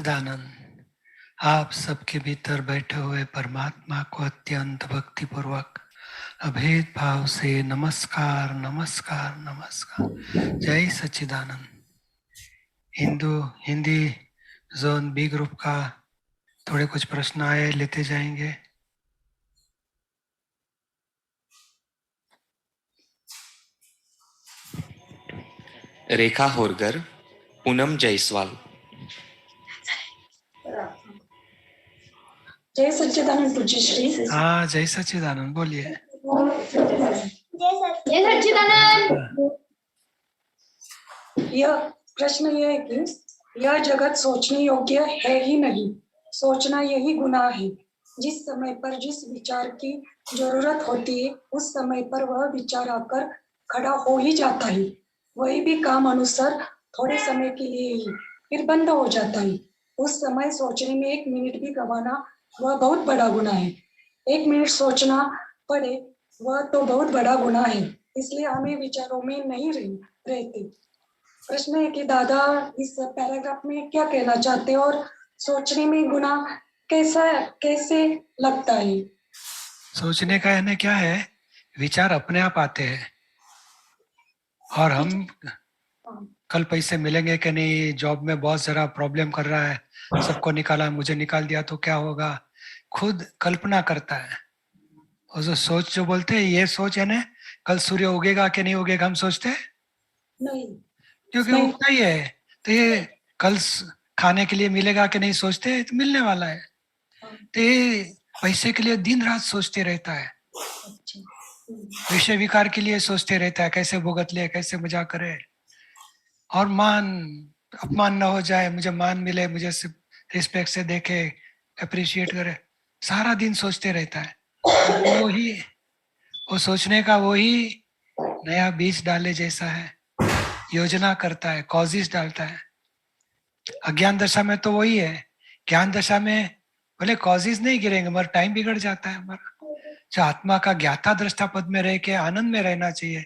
सच्चिदानंद, आप सबके भीतर बैठे हुए परमात्मा को अत्यंत भक्ति पूर्वक अभेद भाव से नमस्कार नमस्कार नमस्कार। जय सच्चिदानंद। हिंदी जोन बी ग्रुप का थोड़े कुछ प्रश्न आए, लेते जाएंगे। रेखा होरगर, पूनम जायसवाल। जय सच्चिदानंद पूज्यश्री। हाँ, जय सच्चिदानंद बोलिए। जय सच्चिदानंद। यह प्रश्न यह है कि यह जगत सोचने योग्य है ही नहीं, सोचना यही गुनाह है। जिस समय पर जिस विचार की जरूरत होती है उस समय पर वह विचार आकर खड़ा हो ही जाता है। वही भी काम अनुसार थोड़े समय के लिए ही, फिर बंद हो जाता है। उस समय सोचने में 1 मिनट भी गंवाना वह बहुत बड़ा गुनाह है। 1 मिनट सोचना पड़े वह तो बहुत बड़ा गुनाह है। इसलिए हमें विचारों में नहीं रहते। प्रश्न है कि दादा इस पैराग्राफ में क्या कहना चाहते हैं और सोचने में गुनाह कैसे लगता है? सोचने का यानी क्या है, विचार अपने आप आते हैं और हम कल पैसे मिलेंगे कि नहीं, जॉब में बहुत जरा प्रॉब्लम कर रहा है, सबको निकाला, मुझे निकाल दिया तो क्या होगा, खुद कल्पना करता है। और जो सोच जो बोलते हैं, ये सोच है ना, कल सूर्य उगेगा कि नहीं उगेगा हम सोचते हैं नहीं, क्योंकि नहीं। उगता ही है। तो ये कल खाने के लिए मिलेगा कि नहीं सोचते हैं, तो मिलने वाला है। तो ये पैसे के लिए दिन रात सोचते रहता है, विषय विकार के लिए सोचते रहता है, कैसे भुगत ले, कैसे मजा करे, और अपमान ना हो जाए, मुझे मान मिले, मुझे रिस्पेक्ट से देखे, अप्रिशिएट करे, सारा दिन सोचते रहता है। वो सोचने का वही नया बीज डाले जैसा है, योजना करता है, कॉजेस डालता है। अज्ञान दशा में तो वही है। ज्ञान दशा में भले कॉजेस नहीं गिरेंगे मगर टाइम बिगड़ जाता है हमारा। जो आत्मा का ज्ञाता दृष्टा पद में रह के आनंद में रहना चाहिए,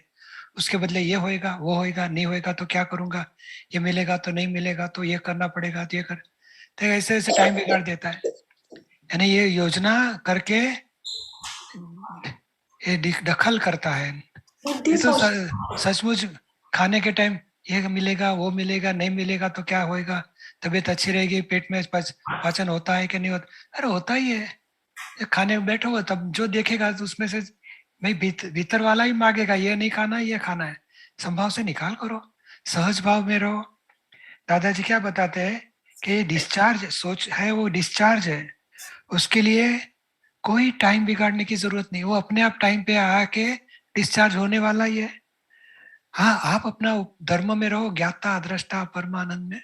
उसके बदले ये होएगा, वो होएगा, नहीं होएगा तो क्या करूंगा, ये मिलेगा तो नहीं मिलेगा तो ये करना पड़ेगा, तो ये कर, तो ऐसे ऐसे टाइम बिगाड़ देता है। यानी ये योजना करके ये दखल करता है। ये तो सचमुच खाने के टाइम ये मिलेगा, वो मिलेगा, नहीं मिलेगा तो क्या होएगा, तबीयत अच्छी रहेगी, पेट में पाचन होता है कि नहीं होता, अरे होता ही है। खाने में बैठो तब जो देखेगा तो उसमें से भाई भीतर वाला ही मांगेगा, ये नहीं खाना, ये खाना है। संभाव से निकाल करो, सहज भाव में रहो। दादाजी क्या बताते हैं कि डिस्चार्ज सोच है, वो डिस्चार्ज है, उसके लिए कोई टाइम बिगाड़ने की जरूरत नहीं, वो अपने आप टाइम पे आके डिस्चार्ज होने वाला ही है। हाँ, आप अपना धर्म में रहो, ज्ञाता दृष्टा परमानंद में।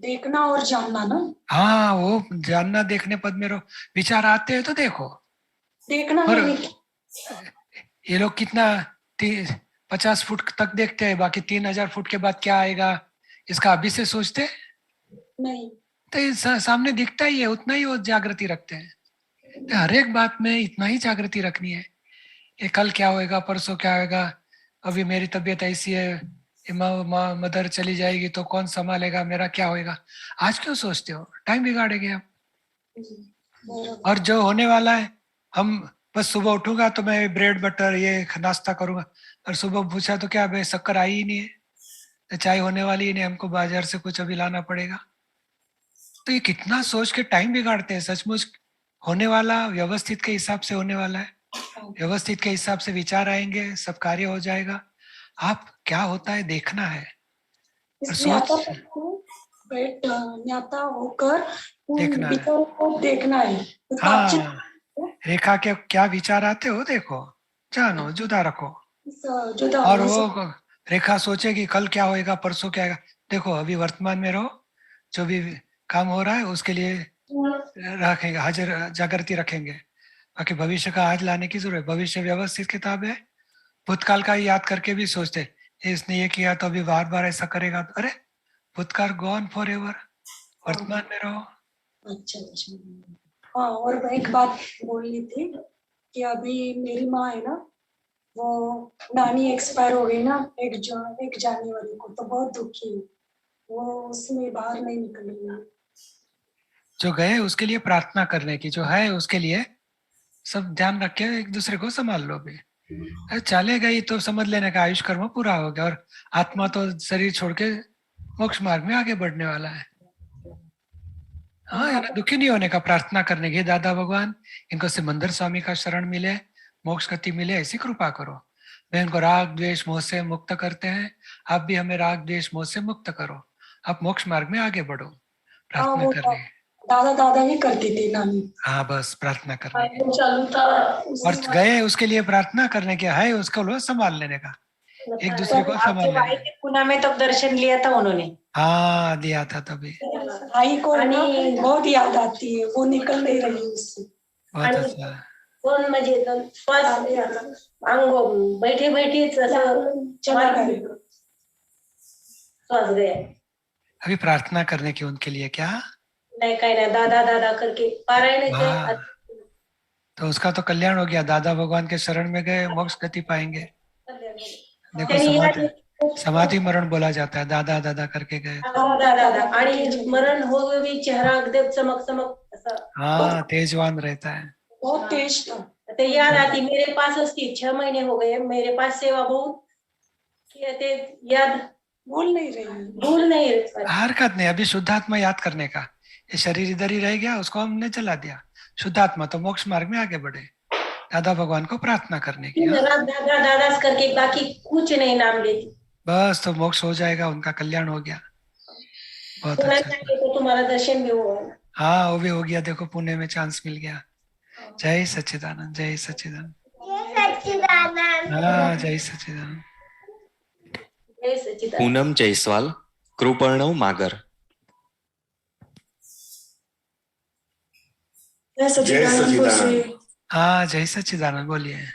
देखना और जानना ना। हाँ, वो जानना देखने पद में रहो। विचार आते हैं तो देखो, देखना पर है। ये लोग कितना 50 फुट तक देखते हैं, बाकी 3000 फुट के बाद क्या आएगा इसका अभी से सोचते नहीं। तो सामने दिखता ही है, उतना ही वो जागृति रखते हैं। तो हर एक बात में इतना ही जागृति रखनी है। ये कल क्या होएगा, परसों क्या होएगा, अभी मेरी तबीयत ऐसी है, मदर चली जाएगी तो कौन संभालेगा, मेरा क्या होएगा, आज क्यों सोचते हो, टाइम बिगाड़ेंगे आप। और जो होने वाला है, हम बस सुबह उठूंगा तो मैं ब्रेड बटर ये नाश्ता करूंगा, और सुबह पूछा तो क्या भाई शक्कर आई ही नहीं है, तो चाय होने वाली ही नहीं, हमको बाजार से कुछ अभी लाना पड़ेगा। तो ये कितना सोच के टाइम बिगाड़ते हैं। सचमुच होने वाला व्यवस्थित के हिसाब से होने वाला है, व्यवस्थित के हिसाब से विचार आएंगे, सब कार्य हो जाएगा। आप क्या होता है देखना है और सोच ज्ञाता होकर देखना है। विचारों को देखना है। हाँ, रेखा के क्या विचार आते हो देखो, जानो, जुदा रखो। जुदा और वो रेखा सोचेगी कल क्या होएगा, परसों क्या आएगा, देखो अभी वर्तमान में रहो, जो भी काम हो रहा है उसके लिए रखेंगे, हाजिर जागृति रखेंगे। बाकी भविष्य का आज लाने की जरूरत है, भविष्य व्यवस्थित किताब है। भूतकाल का याद करके भी सोचते, इसने ये किया तो अभी बार बार ऐसा करेगा, अरे भूतकाल गॉन फॉर एवर, वर्तमान में रहो। अच्छा। हाँ, और मैं एक बात बोलनी थी कि अभी मेरी माँ है ना, वो नानी एक्सपायर हो गई ना 1 जनवरी को, तो बहुत दुखी है। वो उसमें बाहर नहीं निकल रही है। जो गए उसके लिए प्रार्थना करने की, जो है उसके लिए सब ध्यान रख के एक दूसरे को संभाल लो भी। अरे चले गई तो समझ लेने का आयुष कर्म पूरा हो गया, और आत्मा तो शरीर छोड़ के मोक्ष मार्ग में आगे बढ़ने वाला है। हाँ, यानी दुखी नहीं होने का, प्रार्थना करने की, दादा भगवान इनको सिमंदर स्वामी का शरण मिले, मोक्ष गति मिले, ऐसी कृपा करो। वे इनको राग द्वेष मोह से मुक्त करते हैं, आप भी हमें राग द्वेष मोह से मुक्त करो, आप मोक्ष मार्ग में आगे बढ़ो। हाँ, प्रार्थना वो करनी। दादा दादा भी करती थी नानी। हाँ, बस प्रार्थना करने की। वो चालू था और गए उसके लिए प्रार्थना करने के, है उसको लो संभाल लेने का, एक दूसरे को आपके संभाल भाई लेने। के पुणे में तब दर्शन लिया था उन्होंने। हाँ, दिया था तभी। भाई को ना बहुत याद आती है, वो निकल नहीं रही उससे। बहुत अच्छा। कोण म्हणजे श्वास अंग बैठे बैठे चला गए। श्वास गया। अभी प्रार्थना करने की उनके लिए क्या? नहीं कहीं ना दादा दादा करके पारायण हाँ, तो उसका तो कल्याण हो गया, दादा भगवान के शरण में गए, मोक्ष गति पाएंगे। देखो समाधि समाधि मरण बोला जाता है, दादा दादा करके गए। दादा दादा आणि मरण हो भी चेहरा एकदम चमक चमक ऐसा। हाँ, तेजवान रहता है। बहुत तेज था। तो याद आती मेरे पास उसकी 6 महीने हो गए, मेरे पास सेवा बहुत कहते याद भूल नहीं रही। भूल नहीं रही। हरकत नहीं, अभी शुद्धात्मा याद करने का, ये शरीर इधर ही रह गया, उसको हमने जला दिया। शुद्धात्मा तो मोक्ष मार्ग में आगे बढ़े, दादा भगवान को प्रार्थना करने की। हाँ? दादा दादा करके बाकी कुछ नहीं नाम लेती। बस तो मोक्ष हो जाएगा, उनका कल्याण हो गया। बहुत अच्छा। तो तुम्हारा दर्शन भी हुआ। हाँ, वो भी हो गया, देखो पुणे में चांस मिल गया। जय सच्चिदानंद, जय सच्चिदानंद। हाँ, जय सच्चिदानंद। जय सच्चिदानंद। पूनम जयस्वाल, कृपर्णव मागर। जय सच्चिदानंद। हाँ, जय सच्चिदानंद, बोलिए।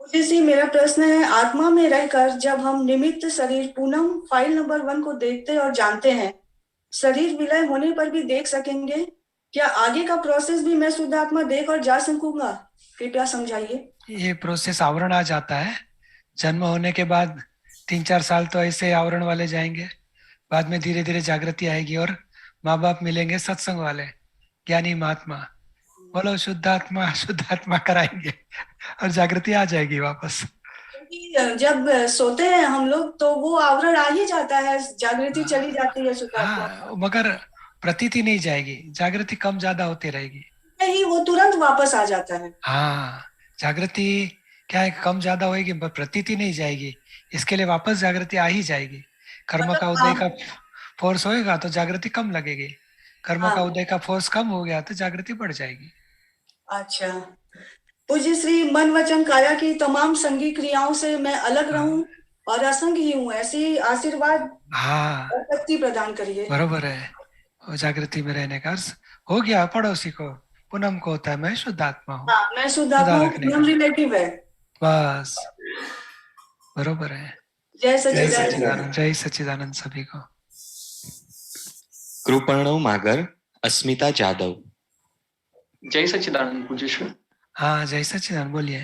जी, मेरा प्रश्न है, आत्मा में रहकर जब हम निमित्त शरीर पूनम फाइल नंबर 1 को देखते और जानते हैं, शरीर विलय होने पर भी देख सकेंगे क्या? आगे का प्रोसेस भी मैं शुद्ध आत्मा देख और जा सकूंगा? कृपया समझाइए। ये प्रोसेस आवरण आ जाता है, जन्म होने के बाद 3-4 साल तो ऐसे आवरण वाले जाएंगे, बाद में धीरे धीरे जागृति आएगी और माँ बाप मिलेंगे सत्संग वाले ज्ञानी महात्मा, बोलो शुद्धात्मा कराएंगे और जागृति आ जाएगी वापस। जब सोते हैं हम लोग तो वो आवरण आ ही जाता है, जागृति चली जाती है शुद्ध आत्मा। हाँ, मगर प्रतीति नहीं जाएगी, जागृति कम ज्यादा होती रहेगी। नहीं, वो तुरंत वापस आ जाता है। हाँ, जागृति क्या है, कम ज्यादा होगी, प्रतीति नहीं जाएगी, इसके लिए वापस जागृति आ ही जाएगी। कर्म का उदय का फोर्स होएगा तो जागृति कम लगेगी, कर्म का उदय का फोर्स कम हो गया तो जागृति बढ़ जाएगी। अच्छा, पूज्य श्री मन वचन काया की तमाम संगी क्रियाओं से मैं अलग रहूं और असंग ही हूँ, ऐसी आशीर्वाद और शक्ति प्रदान करिए। बरोबर है, वो जागृति में रहने का अर्थ हो गया। पड़ोसी को पूनम को होता है मैं शुद्धात्मा हूँ। हाँ, मैं शुद्धात्मा हूँ, पूनम रिलेटिव है। बस बरोबर है। जय सच्चिदानंद। जय सच्चिदानंद सभी को। कृपर्णव मागर, अस्मिता जादव। जय सच्चिदानंद पूज्यश्री। हाँ, जय सच्चिदानंद, बोलिए।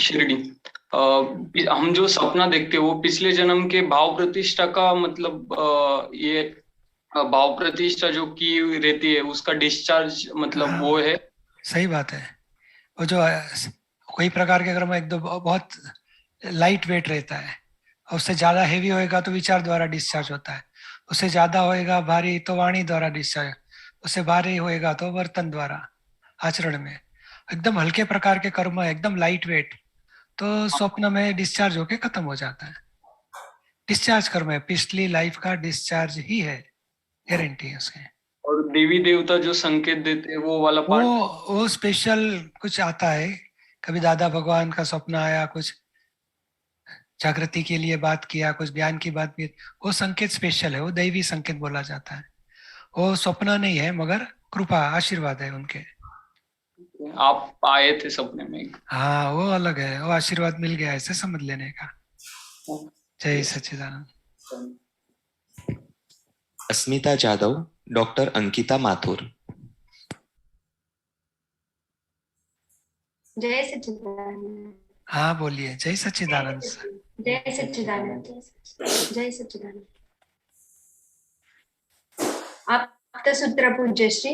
शिरडी, हम जो सपना देखते हैं वो पिछले जन्म के भाव प्रतिष्ठा का मतलब ये भाव प्रतिष्ठा जो की रहती है उसका डिस्चार्ज मतलब हाँ, वो है। सही बात है। वो जो कोई प्रकार के अगर मैं एकदम बहुत लाइट वेट रहता है और उससे ज्यादा हेवी होएगा तो विचार द्वारा डिस्चार्ज होता है, उससे ज्यादा होएगा भारी तो वाणी द्वारा डिस्चार्ज, उससे भारी होएगा तो वर्तन द्वारा आचरण में। एकदम हल्के प्रकार के कर्म है, एकदम लाइट वेट, तो स्वप्न में डिस्चार्ज होके खत्म हो जाता है। डिस्चार्ज कर्म है, पिछली लाइफ का डिस्चार्ज ही है, गारंटी है उसके। और देवी देवता जो संकेत देते हैं वो वाला पार्ट, वो स्पेशल कुछ आता है, कभी दादा भगवान का स्वप्न आया, कुछ जागृति के लिए बात किया, कुछ ज्ञान की बात की, वो संकेत स्पेशल है, वो दैवी संकेत बोला जाता है। वो स्वप्न नहीं है मगर कृपा आशीर्वाद है उनके। आप आए थे सपने में। हाँ, वो अलग है, वो आशीर्वाद मिल गया ऐसे समझ लेने का। जय सच्चिदानंद। अस्मिता जादव, डॉक्टर अंकिता माथुर। जय सच्चिदानंद। हाँ, बोलिए। जय सच्चिदानंद। जय सच्चिदानंद। जय सच्चिदानंद। आप सूत्र पूज्य श्री।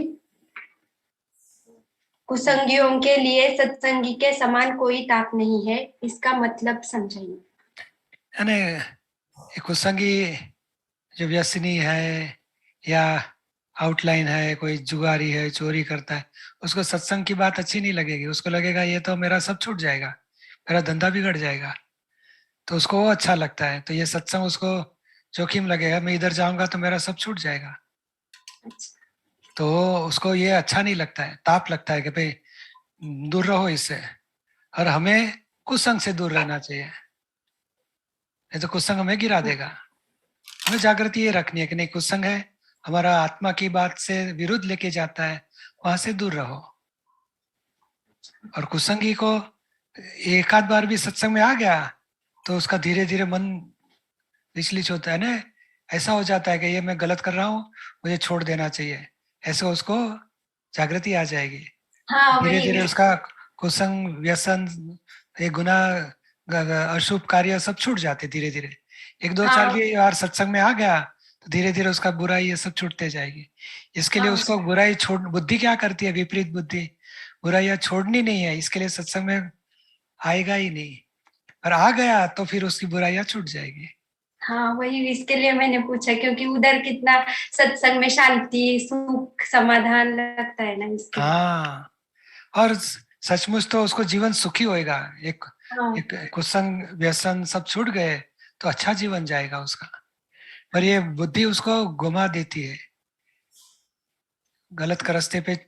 कुसंगियों के लिए सत्संगी के समान कोई ताप नहीं है, इसका मतलब समझाइए। यानी ये कुसंगी जो व्यसनी है या आउटलाइन है, कोई जुगारी है, चोरी करता है, उसको सत्संग की बात अच्छी नहीं लगेगी। उसको लगेगा ये तो मेरा सब छूट जाएगा, मेरा धंधा बिगड़ जाएगा, तो उसको वो अच्छा लगता है। तो ये सत्संग उसको जोखिम लगेगा, मैं इधर जाऊंगा तो मेरा सब छूट जाएगा, तो उसको ये अच्छा नहीं लगता है, ताप लगता है कि भाई दूर रहो इससे। और हमें कुसंग से दूर रहना चाहिए, नहीं तो कुसंग हमें गिरा देगा। हमें जागृति ये रखनी है कि नहीं, कुसंग है हमारा आत्मा की बात से विरुद्ध लेके जाता है, वहां से दूर रहो। और कुसंगी को एक आध बार भी सत्संग में आ गया तो उसका धीरे धीरे मन विचलित होता है ना, ऐसा हो जाता है कि ये मैं गलत कर रहा हूँ, मुझे छोड़ देना चाहिए, ऐसे उसको जागृति आ जाएगी। हाँ, धीरे वही धीरे उसका कुसंग, व्यसन, ये गुनाह, अशुभ कार्य सब छूट जाते धीरे धीरे। एक दो चार भी बार सत्संग में आ गया तो धीरे धीरे उसका बुराई ये सब छूटते जाएगी। इसके लिए उसको बुराई छोड़, बुद्धि क्या करती है, विपरीत बुद्धि, बुराइयां छोड़नी नहीं है, इसके लिए सत्संग में आएगा ही नहीं। और आ गया तो फिर उसकी बुराइयां छूट जाएगी। हाँ, वही इसके लिए मैंने पूछा, क्योंकि उधर कितना सत्संग में शांति, सुख, समाधान लगता है ना, इसके। हाँ, और सचमुच तो उसको जीवन सुखी होएगा। एक कुसंग व्यसन सब छूट गए तो अच्छा जीवन जाएगा उसका। पर ये बुद्धि उसको घुमा देती है, गलत रास्ते पे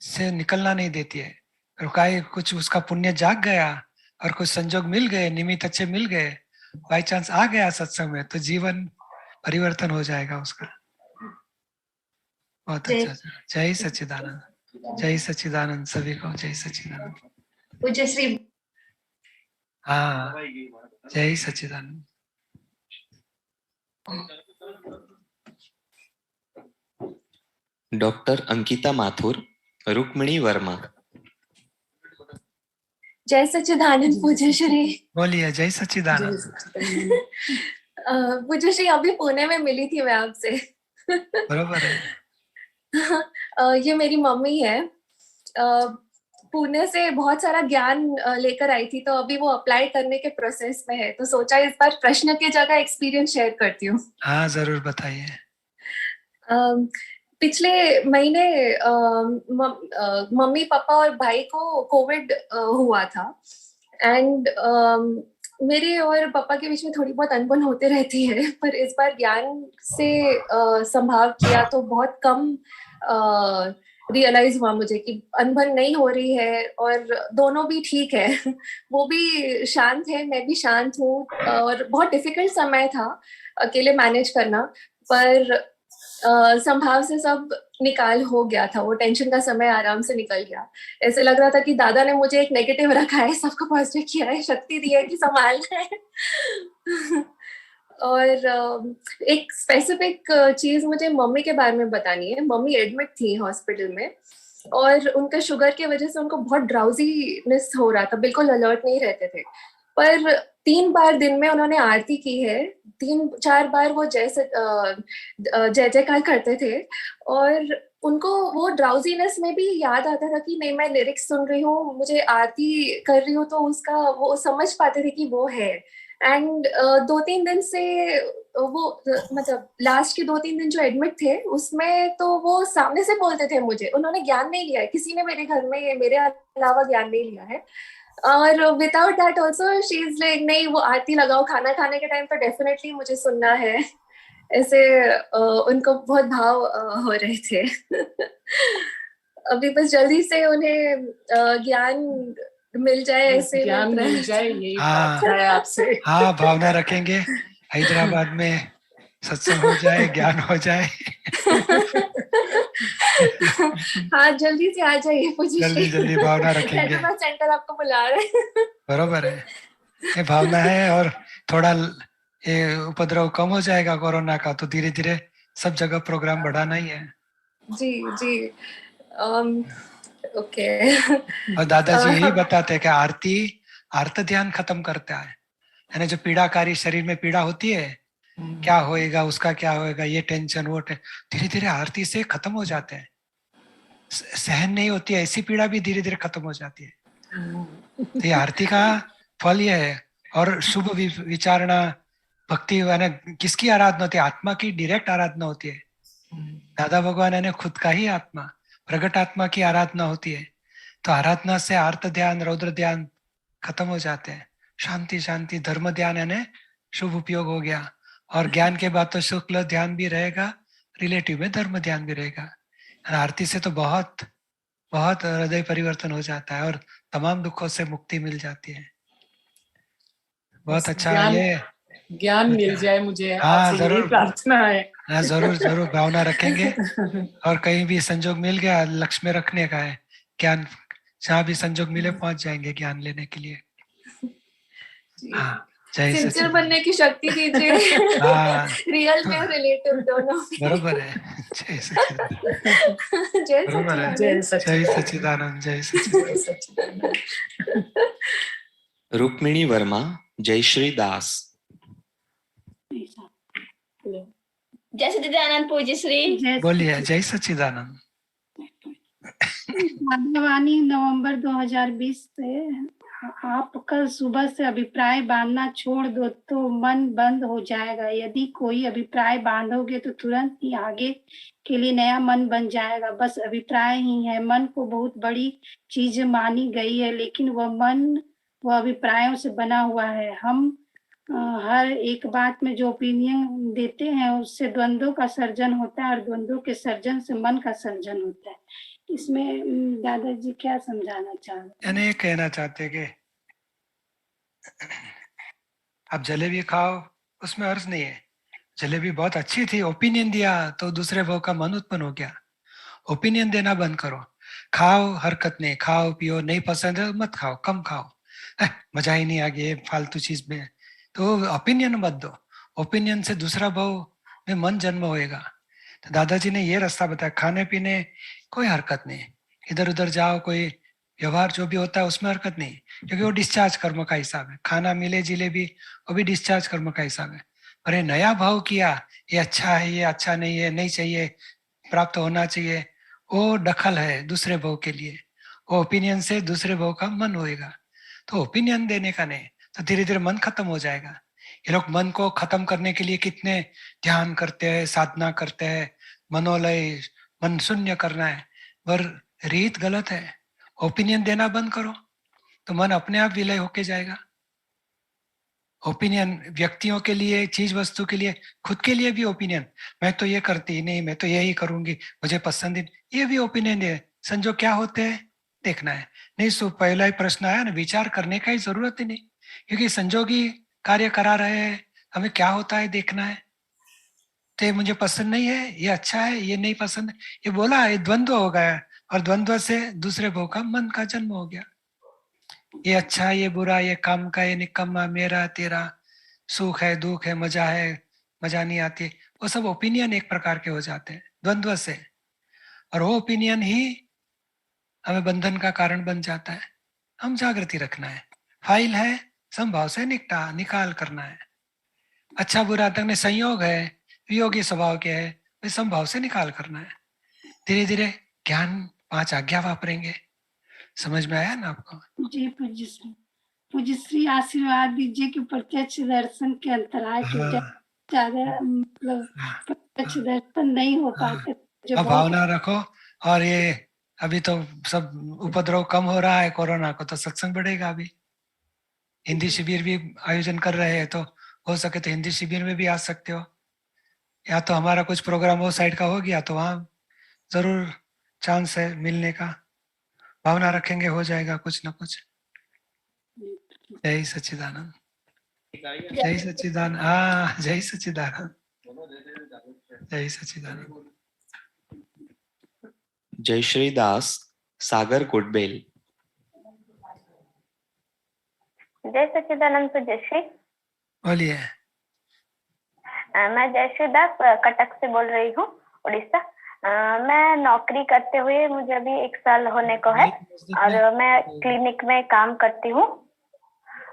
से निकलना नहीं देती है। और काय कुछ उसका पुण्य जाग गया और कुछ संजोग मिल गए, निमित्त अच्छे मिल गए, बाई चांस आ गया सत्संग में, तो जीवन परिवर्तन हो जाएगा उसका। बहुत अच्छा। जय सच्चिदानंद। जय सच्चिदानंद सभी को, जय सच्चिदानंद। पूज्य श्री। हाँ, जय सच्चिदानंद। डॉक्टर अंकिता माथुर, रुक्मिणी वर्मा। जय सच्चिदानंद पूज्य श्री। बोलिए जय सच्चिदानंद। पूज्य श्री, अभी पुणे में मिली थी मैं आपसे। बरोबर है। ये मेरी मम्मी है, पुणे से बहुत सारा ज्ञान लेकर आई थी, तो अभी वो अप्लाई करने के प्रोसेस में है, तो सोचा इस बार प्रश्न की जगह एक्सपीरियंस शेयर करती हूँ। हाँ, जरूर बताइए। पिछले महीने मम्मी पापा और भाई को कोविड हुआ था, एंड मेरे और पापा के बीच में थोड़ी बहुत अनबन होते रहती है, पर इस बार ज्ञान से संभाव किया तो बहुत कम रियलाइज हुआ मुझे कि अनबन नहीं हो रही है और दोनों भी ठीक है। वो भी शांत है, मैं भी शांत हूँ, और बहुत डिफिकल्ट समय था अकेले मैनेज करना, पर संभाव से सब निकाल हो गया था। वो टेंशन का समय आराम से निकल गया। ऐसे लग रहा था कि दादा ने मुझे एक नेगेटिव रखा है, सबको पॉजिटिव किया है, शक्ति दी है कि संभालना है। और एक स्पेसिफिक चीज मुझे मम्मी के बारे में बतानी है। मम्मी एडमिट थी हॉस्पिटल में, और उनका शुगर की वजह से उनको बहुत ड्राउजीनेस हो रहा था, बिल्कुल अलर्ट नहीं रहते थे। पर 3 बार दिन में उन्होंने आरती की है, 3-4 बार वो जैसे जय जयकार करते थे, और उनको वो ड्राउजीनेस में भी याद आता था कि नहीं, मैं लिरिक्स सुन रही हूँ, मुझे आरती कर रही हूँ, तो उसका वो समझ पाते थे कि वो है। एंड 2-3 दिन से वो, मतलब लास्ट के 2-3 दिन जो एडमिट थे उसमें तो वो सामने से बोलते थे मुझे। उन्होंने ज्ञान नहीं लिया है, किसी ने मेरे घर में मेरे अलावा ज्ञान नहीं लिया है। और without that also she is like, नहीं वो आरती लगाओ, खाना खाने के टाइम तो डेफिनेटली मुझे सुनना है। ऐसे उनको बहुत भाव हो रहे थे। अभी बस जल्दी से उन्हें ज्ञान मिल जाए, ऐसे ज्ञान मिल जाए, यही हाँ, प्रार्थना है आपसे। हाँ, भावना रखेंगे, हैदराबाद में सत्संग हो जाए, ज्ञान हो जाए। हाँ, जल्दी से आ जाइए पूज्य श्री। जल्दी भावना रखेंगे। हैदराबाद सेंटर आपको बुला रहे हैं। बरोबर है, ये भावना है। और थोड़ा ये उपद्रव कम हो जाएगा कोरोना का, तो धीरे धीरे सब जगह प्रोग्राम बढ़ाना ही है। जी। ओके। और दादाजी यही बताते हैं कि आरती आर्त ध्यान खत्म करता है, यानी जो पीड़ाकारी शरीर में पीड़ा होती है, क्या होएगा, उसका क्या होएगा, ये टेंशन वो धीरे धीरे आरती से खत्म हो जाते हैं। सहन नहीं होती है ऐसी पीड़ा भी धीरे धीरे खत्म हो जाती है। तो ये आरती का फल ये है। और शुभ विचारणा भक्ति किसकी आराधना होती है? आत्मा की डायरेक्ट आराधना होती है। दादा भगवान ने खुद का ही आत्मा, प्रगट आत्मा की आराधना होती है। तो आराधना से आर्त ध्यान, रौद्र ध्यान खत्म हो जाते हैं। शांति शांति धर्म ध्यान यानी शुभ उपयोग हो गया। और ज्ञान के बाद तो शुक्ल ध्यान भी रहेगा, रिलेटिव में धर्म ध्यान भी रहेगा। आरती से तो बहुत बहुत हृदय परिवर्तन हो जाता है और तमाम दुखों से मुक्ति मिल जाती है। बहुत अच्छा। ये ज्ञान मिल जाए मुझे, हाँ आपसे यही प्रार्थना है। हाँ जरूर जरूर भावना रखेंगे। और कहीं भी संजोग मिल गया, लक्ष्य में रखने का है ज्ञान, जहाँ भी संजोग मिले पहुंच जाएंगे ज्ञान लेने के लिए। हाँ, जय सिंसियर सच्चिदानंद। बनने की शक्ति दीजिए। हाँ रियल में रिलेटिव दोनों। बरोबर है। जय सच्चिदानंद। जय बरोबर है। सच्चिदानंद। जय सच्चिदानंद। जय सच्चिदानंद। रुक्मिणी वर्मा, जयश्री दास। जय सच्चिदानंद पूज्य श्री। बोलिए जय सच्चिदानंद। भाग्यवानी नवंबर 2020 से आप कल सुबह से अभिप्राय बांधना छोड़ दो तो मन बंद हो जाएगा। यदि कोई अभिप्राय बांधोगे तो तुरंत ही आगे के लिए नया मन बन जाएगा। बस अभिप्राय ही है। मन को बहुत बड़ी चीज मानी गई है, लेकिन वह मन वह अभिप्रायों से बना हुआ है। हम हर एक बात में जो ओपिनियन देते हैं उससे द्वंद्वों का सर्जन होता है और द्वंद्वों के सर्जन से मन का सर्जन होता है। इसमें दादाजी क्या समझाना चाहते? यानी ये कहना चाहते कि आप जलेबी खाओ, उसमें अर्ज नहीं है। जलेबी बहुत अच्छी थी, ओपिनियन दिया तो दूसरे भाव का मन उत्पन्न हो गया। ओपिनियन देना बंद करो। खाओ, हरकत नहीं, खाओ पियो, नहीं पसंद है मत खाओ, कम खाओ, मजा ही नहीं आ गया फालतू चीज में, तो ओपिनियन मत दो। ओपिनियन से दूसरा भाव में मन जन्म होएगा। तो दादाजी ने ये रास्ता बताया, खाने पीने कोई हरकत नहीं, इधर उधर जाओ, कोई व्यवहार जो भी होता है उसमें हरकत नहीं, क्योंकि वो डिस्चार्ज कर्म का हिसाब है। खाना मिले जिलेबी, वो भी डिस्चार्ज कर्म का हिसाब है। पर ये नया भाव किया, ये अच्छा है, ये अच्छा नहीं है, नहीं चाहिए, प्राप्त होना चाहिए, वो दखल है दूसरे भाव के लिए। वो ओपिनियन से दूसरे भाव का मन होएगा। तो ओपिनियन देने का नहीं, तो धीरे धीरे मन खत्म हो जाएगा। ये लोग मन को खत्म करने के लिए कितने ध्यान करते हैं, साधना करते हैं, मनोलय, मन शून्य करना है, पर रीत गलत है। ओपिनियन देना बंद करो तो मन अपने आप विलय होके जाएगा। ओपिनियन व्यक्तियों के लिए, चीज वस्तु के लिए, खुद के लिए भी ओपिनियन, मैं तो ये करती ही नहीं, मैं तो यही करूंगी, मुझे पसंद ही, ये भी ओपिनियन है। संजोग क्या होते हैं देखना है। नहीं सो पहला ही प्रश्न आया ना, विचार करने का ही जरूरत ही नहीं, क्योंकि संजोगी कार्य करा रहे हैं, हमें क्या होता है देखना है। तो ये मुझे पसंद नहीं है, ये अच्छा है, ये नहीं पसंद, ये बोला, ये द्वंद्व हो गया, और द्वंद्व से दूसरे भाव का मन का जन्म हो गया। ये अच्छा, ये बुरा, ये काम का, ये निकम्मा, मेरा तेरा, सुख है, दुख है, मजा है, मजा नहीं आती, वो सब ओपिनियन एक प्रकार के हो जाते हैं द्वंद्व से। और वो ओपिनियन ही हमें बंधन का कारण बन जाता है। हम जागृति रखना है, फाइल है, संभाव से निकाल करना है। अच्छा बुरा तक में संयोग है, वियोगी स्वभाव के है, वे संभाव से निकाल करना है। धीरे धीरे ज्ञान 5 आज्ञा वापरेंगे। समझ में आया ना आपको? जी पूज्य श्री आशीर्वाद दीजिए कि प्रत्यक्ष दर्शन के अंतराय के ज्यादा मतलब प्रत्यक्ष दर्शन नहीं हो पाते। अब भावना रखो। और ये अभी तो सब उपद्रव कम हो रहा है कोरोना को, तो सत्संग बढ़ेगा। अभी हिंदी शिविर भी आयोजन कर रहे हैं, तो हो सके तो हिंदी शिविर में भी आ सकते हो, या तो हमारा कुछ प्रोग्राम वो साइड का हो गया तो वहाँ जरूर चांस है मिलने का। भावना रखेंगे, हो जाएगा कुछ ना कुछ। जय सच्चिदानंद। जय सच्चिदानंद। हाँ जय सच्चिदानंद। जय सच्चिदानंद। जयश्री दास, सागर कोटबेल। जय सच्चिदानंद जयश्री। बोलिए। मैं जयश्री दास कटक से बोल रही हूँ, उड़ीसा। मैं नौकरी करते हुए मुझे अभी 1 साल होने को है, और मैं क्लिनिक में काम करती हूँ।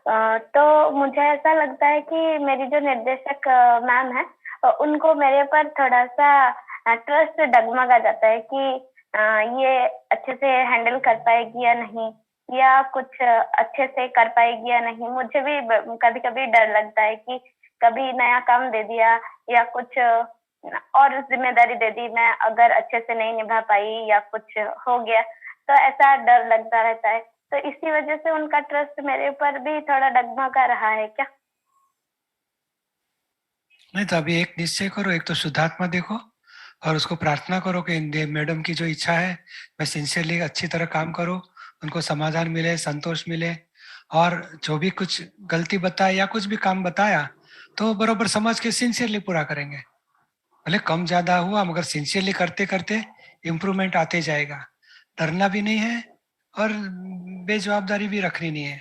तो मुझे ऐसा लगता है कि मेरी जो निर्देशक मैम है उनको मेरे पर थोड़ा सा ट्रस्ट डगमगा जाता है कि ये अच्छे से हैंडल कर पाएगी या नहीं, या कुछ अच्छे से कर पाएगी या नहीं। मुझे भी कभी कभी डर लगता है कि कभी नया काम दे दिया या कुछ और जिम्मेदारी दे दी, मैं अगर अच्छे से नहीं निभा पाई या कुछ हो गया तो ऐसा डर लगता रहता है। तो इसी वजह से उनका ट्रस्ट मेरे ऊपर भी थोड़ा डगमगा रहा है क्या? नहीं तो अभी एक निश्चय करो, एक तो शुद्धात्मा देखो और उसको प्रार्थना करो कि मैडम की जो इच्छा है मैं सिंसियरली अच्छी तरह काम करूं, उनको समाधान मिले, संतोष मिले, और जो भी कुछ गलती बताया या कुछ भी काम बताया तो बरोबर समझ के सिंसियरली पूरा करेंगे। भले कम ज्यादा हुआ मगर सिंसियरली करते करते इम्प्रूवमेंट आते जाएगा। डरना भी नहीं है और बेजवाबदारी भी रखनी नहीं है।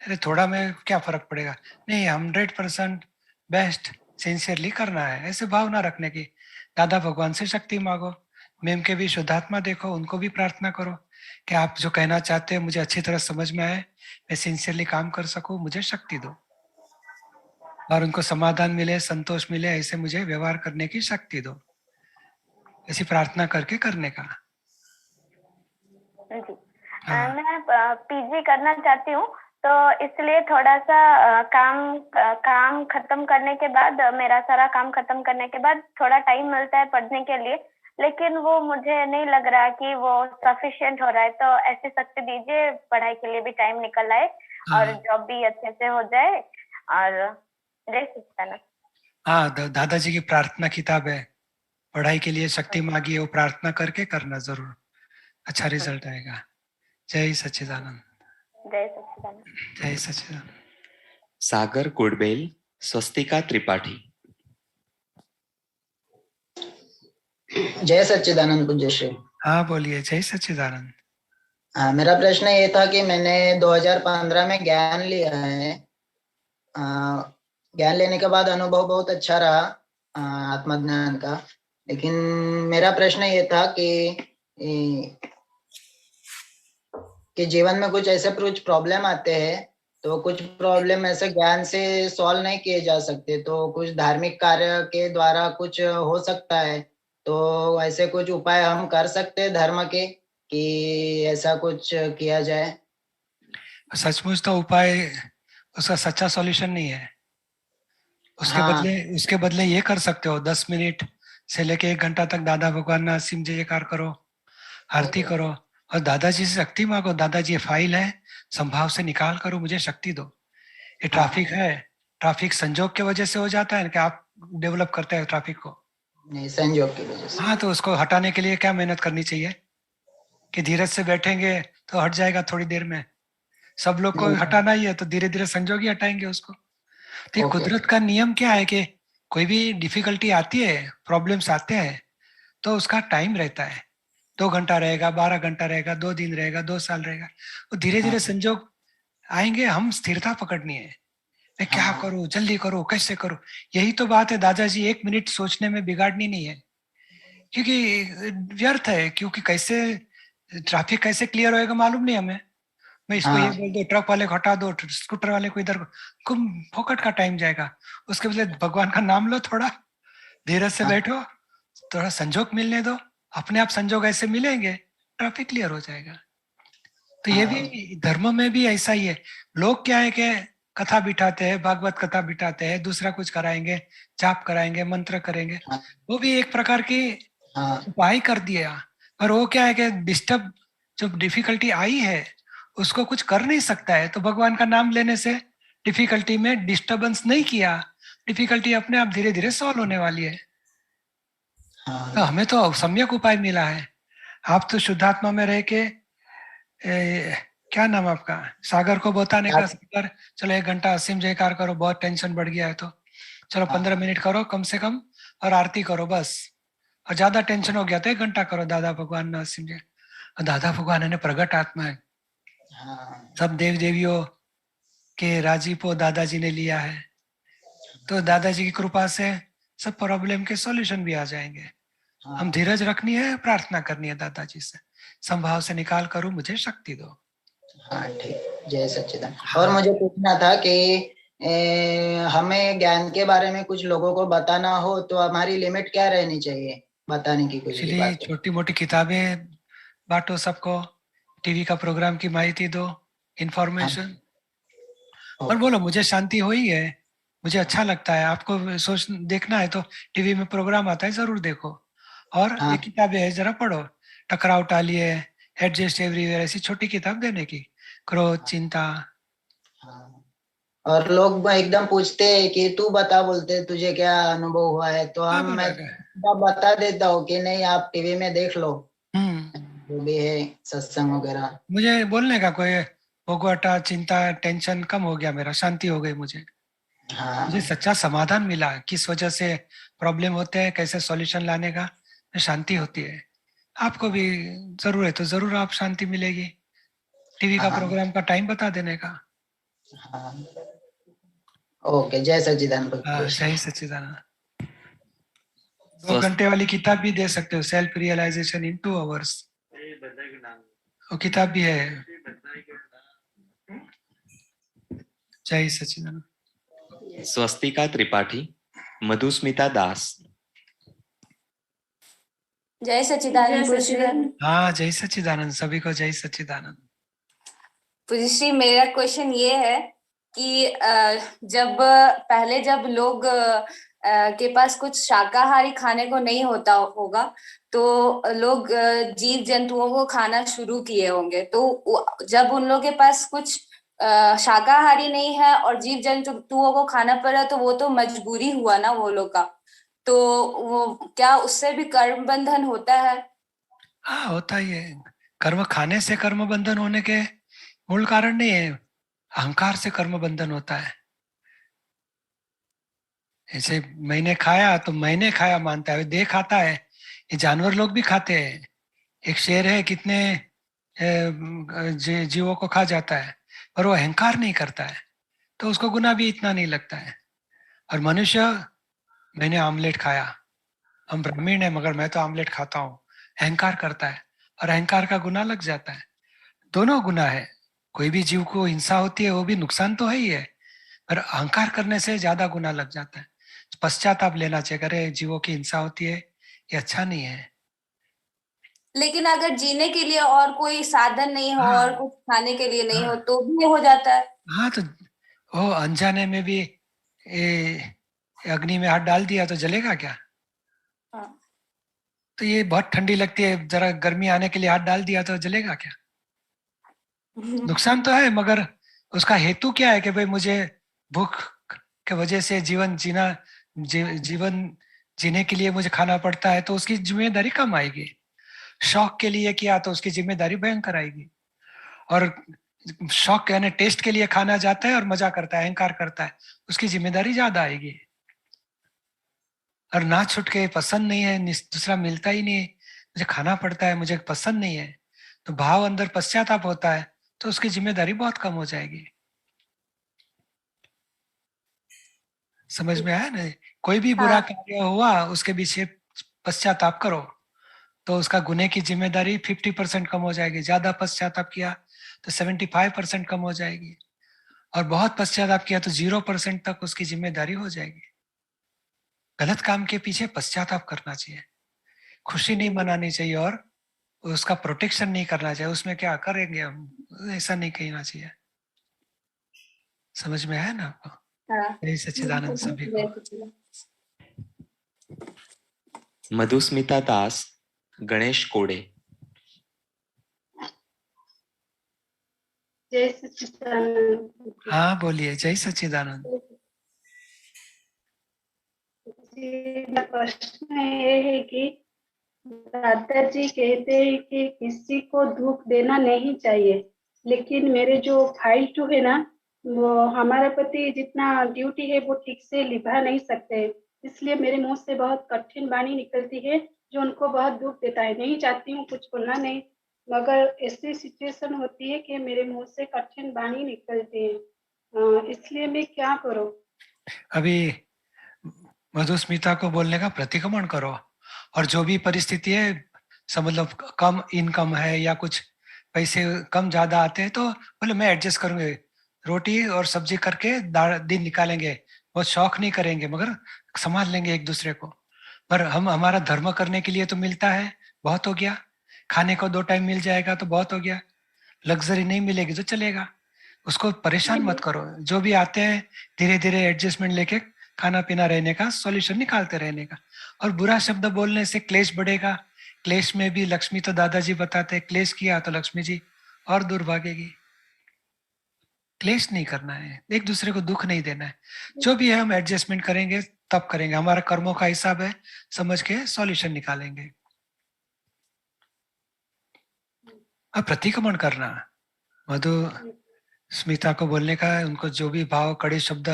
अरे थोड़ा में क्या फर्क पड़ेगा, नहीं 100% बेस्ट सिंसियरली करना है, ऐसे भावना रखने की। दादा भगवान से शक्ति मांगो, मैम के भी शुद्धात्मा देखो, उनको भी प्रार्थना करो कि आप जो कहना चाहते हैं मुझे अच्छी तरह समझ में आए, मैं सिंसियरली काम कर सकूं, मुझे शक्ति दो, और उनको समाधान मिले, संतोष मिले, ऐसे मुझे व्यवहार करने की शक्ति दो। ऐसी प्रार्थना करके करने का। जी मैं पीजी करना चाहती हूँ, तो इसलिए थोड़ा सा काम खत्म करने के बाद, मेरा सारा काम खत्म करने के बाद थोड़ा टाइम मिलता है पढ़ने के लिए, लेकिन वो मुझे नहीं लग रहा कि वो सफिशिएंट हो रहा है। तो ऐसी शक्ति दीजिए पढ़ाई के लिए भी टाइम निकल आए और जॉब भी अच्छे से हो जाए। और जय सच्चिदानंद। हाँ, दादाजी की प्रार्थना किताब है, पढ़ाई के लिए शक्ति मांगी है, वो प्रार्थना करके करना, जरूर अच्छा रिजल्ट आएगा। जय सच्चिदानंद। जय सच्चिदानंद। जय सच्चिदानंद। सागर कुडबेल, स्वस्तिका त्रिपाठी। जय सच्चिदानंद पूज्यश्री। हाँ बोलिए। जय सच्चिदानंद। हाँ, मेरा प्रश्न ये था कि मैंने 2015 में ज्ञान लिया है। ज्ञान लेने के बाद अनुभव बहुत अच्छा रहा आत्मज्ञान का, लेकिन मेरा प्रश्न ये था कि जीवन में कुछ ऐसे कुछ प्रॉब्लम आते हैं, तो कुछ प्रॉब्लम ऐसे ज्ञान से सॉल्व नहीं किए जा सकते, तो कुछ धार्मिक कार्य के द्वारा कुछ हो सकता है, तो ऐसे कुछ उपाय हम कर सकते हैं धर्म के कि ऐसा कुछ किया जाए? सचमुच तो उपाय उसका सच्चा सॉल्यूशन नहीं है। उसके बदले ये कर सकते हो, 10 मिनट से लेके 1 घंटा तक दादा भगवान ना असीम जयकार करो, आरती करो और दादाजी से शक्ति मांगो। दादाजी ये फाइल है, संभाव से निकाल करो, मुझे शक्ति दो। ये ट्रैफिक है, ट्रैफिक संजोग की वजह से हो जाता है कि आप डेवलप करते हैं ट्रैफिक को? नहीं, संजोग की वजह से। हाँ, तो उसको हटाने के लिए क्या मेहनत करनी चाहिए कि धीरज से बैठेंगे तो हट जाएगा थोड़ी देर में। सब लोग को हटाना ही है तो धीरे धीरे संजोग ही हटाएंगे उसको। तो कुदरत का नियम क्या है कि कोई भी डिफिकल्टी आती है, प्रॉब्लम्स आते हैं, तो उसका टाइम रहता है। 2 घंटा रहेगा, 12 घंटा रहेगा, 2 दिन रहेगा, 2 साल रहेगा, वो धीरे धीरे संजोग आएंगे। हम स्थिरता पकड़नी है, मैं क्या करूं, जल्दी करूं, कैसे करूं। यही तो बात है दादाजी, 1 मिनट सोचने में बिगाड़नी नहीं है, क्योंकि व्यर्थ है। क्योंकि कैसे ट्रैफिक कैसे क्लियर होएगा मालूम नहीं हमें। मैं इसको ये बोल दो, ट्रक वाले को हटा दो, स्कूटर वाले को इधर, कुम फोकट का टाइम जाएगा। उसके बदले भगवान का नाम लो, थोड़ा धीरज से बैठो, थोड़ा संजोग मिलने दो, अपने आप संजोग ऐसे मिलेंगे, ट्रैफिक क्लियर हो जाएगा। तो ये भी धर्म में भी ऐसा ही है। लोग क्या है कि कथा बिठाते हैं, भागवत कथा बिठाते हैं, दूसरा कुछ कराएंगे, जाप कराएंगे, मंत्र करेंगे, वो भी एक प्रकार की उपाय कर दिया। पर वो क्या है कि डिस्टर्ब, जो डिफिकल्टी आई है उसको कुछ कर नहीं सकता है। तो भगवान का नाम लेने से डिफिकल्टी में डिस्टर्बेंस नहीं किया, डिफिकल्टी अपने आप धीरे धीरे सॉल्व होने वाली है। तो हमें तो सम्यक उपाय मिला है। आप तो शुद्धात्मा में रह के क्या नाम आपका, सागर को बताने का, सागर चलो 1 घंटा असीम जयकार करो, बहुत टेंशन बढ़ गया है तो चलो 15 मिनट करो कम से कम, और आरती करो बस। और ज्यादा टेंशन हो गया तो 1 घंटा करो दादा भगवान ना असीम जय। और दादा भगवान है प्रगट आत्मा है, सब देव देवियों के राजीपो दादाजी ने लिया है। तो दादाजी की कृपा से सब प्रॉब्लम के सॉल्यूशन भी आ जाएंगे। हम धीरज रखनी है, प्रार्थना करनी है दादाजी से, संभाव से निकाल करूं, मुझे शक्ति दो। हाँ ठीक। जय सच्चिदानंद। और मुझे पूछना था कि हमें ज्ञान के बारे में कुछ लोगों को बताना हो तो हमारी लिमिट क्या रहनी चाहिए बताने की कुछ भी इसलिए बात? छोटी मोटी किताबें बांटो सबको, टीवी का प्रोग्राम की माहिती दो, इंफॉर्मेशन। और बोलो मुझे शांति हुई है, मुझे अच्छा लगता है। आपको सोच देखना है तो टीवी में प्रोग्राम आता है, जरूर देखो। और ये किताबें है, जरा पढ़ो। टकराव टालिए, एडजस्ट एवरीवेयर, ऐसी छोटी किताब देने की। क्रोध, चिंता। और लोग एकदम पूछते हैं कि तू बता, बोलते तुझे क्या अनुभव हुआ है, तो मैं बता देता हूँ कि नहीं आप टीवी में देख लो जो भी है सत्संग वगैरह। मुझे बोलने का कोई भोगवटा, चिंता, टेंशन कम हो गया, मेरा शांति हो गई मुझे। मुझे सच्चा समाधान मिला, किस वजह से प्रॉब्लम होते हैं, कैसे सॉल्यूशन लाने का, शांति होती है। आपको भी जरूर है तो जरूर आप शांति मिलेगी। टीवी का प्रोग्राम का टाइम बता देने का। ओके, जय सच्चिदानंद। जय सच्चिदानंद। 2 घंटे वाली किताब भी दे सकते हो, सेल्फ रियलाइजेशन इन 2 आवर्स। वो किताब भी है। जय सच्चिदानंद। स्वस्तिका त्रिपाठी, मधुस्मिता दास। जय सच्चिदानंद। हाँ, जय सच्चिदानंद, सभी को जय सच्चिदानंद। पूज्यश्री, मेरा क्वेश्चन ये है कि जब लोग के पास कुछ शाकाहारी खाने को नहीं होता होगा तो लोग जीव जंतुओं को खाना शुरू किए होंगे, तो जब उन लोगों के पास कुछ शाकाहारी नहीं है और जीव जंतुओं को खाना पड़ा तो वो तो मजबूरी हुआ ना वो लोग का, तो वो क्या उससे भी कर्म बंधन होता है? हाँ, होता ही है। कर्म खाने से कर्म बंधन होने के मूल कारण नहीं है, अहंकार से कर्म बंधन होता है। ऐसे मैंने खाया तो मैंने खाया मानता है, दे खाता है। ये जानवर लोग भी खाते हैं। एक शेर है, कितने जीवों को खा जाता है, पर वो अहंकार नहीं करता है, तो उसको गुनाह भी इतना नहीं लगता है। और मनुष्य, मैंने आमलेट खाया, हम ब्राह्मण है मगर मैं तो आमलेट खाता हूँ, अहंकार करता है और अहंकार का गुनाह लग जाता है। दोनों गुनाह है। कोई भी जीव को हिंसा होती है वो भी नुकसान तो है ही है, पर अहंकार करने से ज्यादा गुनाह लग जाता है। पश्चाताप लेना चाहिए, अरे जीवों की हिंसा होती है, ये अच्छा नहीं है। लेकिन अगर जीने के लिए और कोई साधन नहीं हो और कुछ खाने के लिए नहीं हो तो भी हो जाता है। हाँ, तो वो अनजाने में भी अग्नि में हाथ डाल दिया तो जलेगा क्या? तो ये बहुत ठंडी लगती है, जरा गर्मी आने के लिए हाथ डाल दिया तो जलेगा क्या? नुकसान तो है, मगर उसका हेतु क्या है कि भाई मुझे भूख के वजह से जीवन जीने के लिए मुझे खाना पड़ता है, तो उसकी जिम्मेदारी कम आएगी। शौक के लिए किया तो उसकी जिम्मेदारी भयंकर आएगी। और शौक यानी टेस्ट के लिए खाना जाता है और मजा करता है, अहंकार करता है, उसकी जिम्मेदारी ज्यादा आएगी। और ना छूट के पसंद नहीं है, दूसरा मिलता ही नहीं है, मुझे खाना पड़ता है, मुझे पसंद नहीं है, तो भाव अंदर पश्चाताप होता है, तो उसकी जिम्मेदारी बहुत कम हो जाएगी। समझ में आया ना? कोई भी बुरा कार्य हुआ उसके पीछे पश्चाताप करो तो उसका गुने की जिम्मेदारी 50% कम हो जाएगी। ज्यादा पश्चाताप किया तो 75% कम हो जाएगी, और बहुत पश्चाताप किया तो 0% तक उसकी जिम्मेदारी हो जाएगी। गलत काम के पीछे पश्चाताप करना चाहिए, खुशी नहीं मनानी चाहिए और उसका प्रोटेक्शन नहीं करना चाहिए। उसमें क्या करेंगे हम, ऐसा नहीं कहना चाहिए। समझ में आया ना आपको? जय सच्चिदानंद सभी को। मधुस्मिता दास, गणेश कोड़े। जय सच्चिदानंद। हाँ बोलिए, जय सच्चिदानंद। मेरा प्रश्न ये है कि दादाजी कहते हैं कि किसी को दुख देना नहीं चाहिए, लेकिन मेरे जो फाइल 2 है ना, वो हमारे पति जितना ड्यूटी है वो ठीक से निभा नहीं सकते, इसलिए मेरे मुंह से बहुत कठिन वाणी निकलती है जो उनको बहुत दुख देता है। नहीं चाहती हूँ कुछ बोलना नहीं, मगर ऐसी सिचुएशन होती है कि मेरे मुंह से कठिन वाणी निकलती है, इसलिए मैं क्या करूँ? अभी मधुस्मिता को बोलने का प्रतिक्रमण करो, और जो भी परिस्थिति है, समझ लो कम इनकम है या कुछ पैसे कम ज्यादा आते हैं तो बोले मैं एडजस्ट करूंगे, रोटी और सब्जी करके दिन निकालेंगे, बहुत शौक नहीं करेंगे मगर संभाल लेंगे एक दूसरे को। पर हम हमारा धर्म करने के लिए तो मिलता है, बहुत हो गया। खाने को 2 टाइम मिल जाएगा तो बहुत हो गया। लग्जरी नहीं मिलेगी तो चलेगा, उसको परेशान मत करो। जो भी आते हैं धीरे धीरे एडजस्टमेंट लेके खाना पीना रहने का सॉल्यूशन निकालते रहने का। और बुरा शब्द बोलने से क्लेश बढ़ेगा। क्लेश में भी लक्ष्मी तो दादाजी बताते हैं, क्लेश किया तो लक्ष्मी जी और दूर भागेगी। क्लेश नहीं करना है, एक दूसरे को दुख नहीं देना है। जो भी है हम एडजस्टमेंट करेंगे तब करेंगे, हमारा कर्मों का हिसाब है, समझ के सॉल्यूशन निकालेंगे। अब प्रतिक्रमण करना, मधु स्मिता को बोलने का है, उनको जो भी भाव कड़े शब्द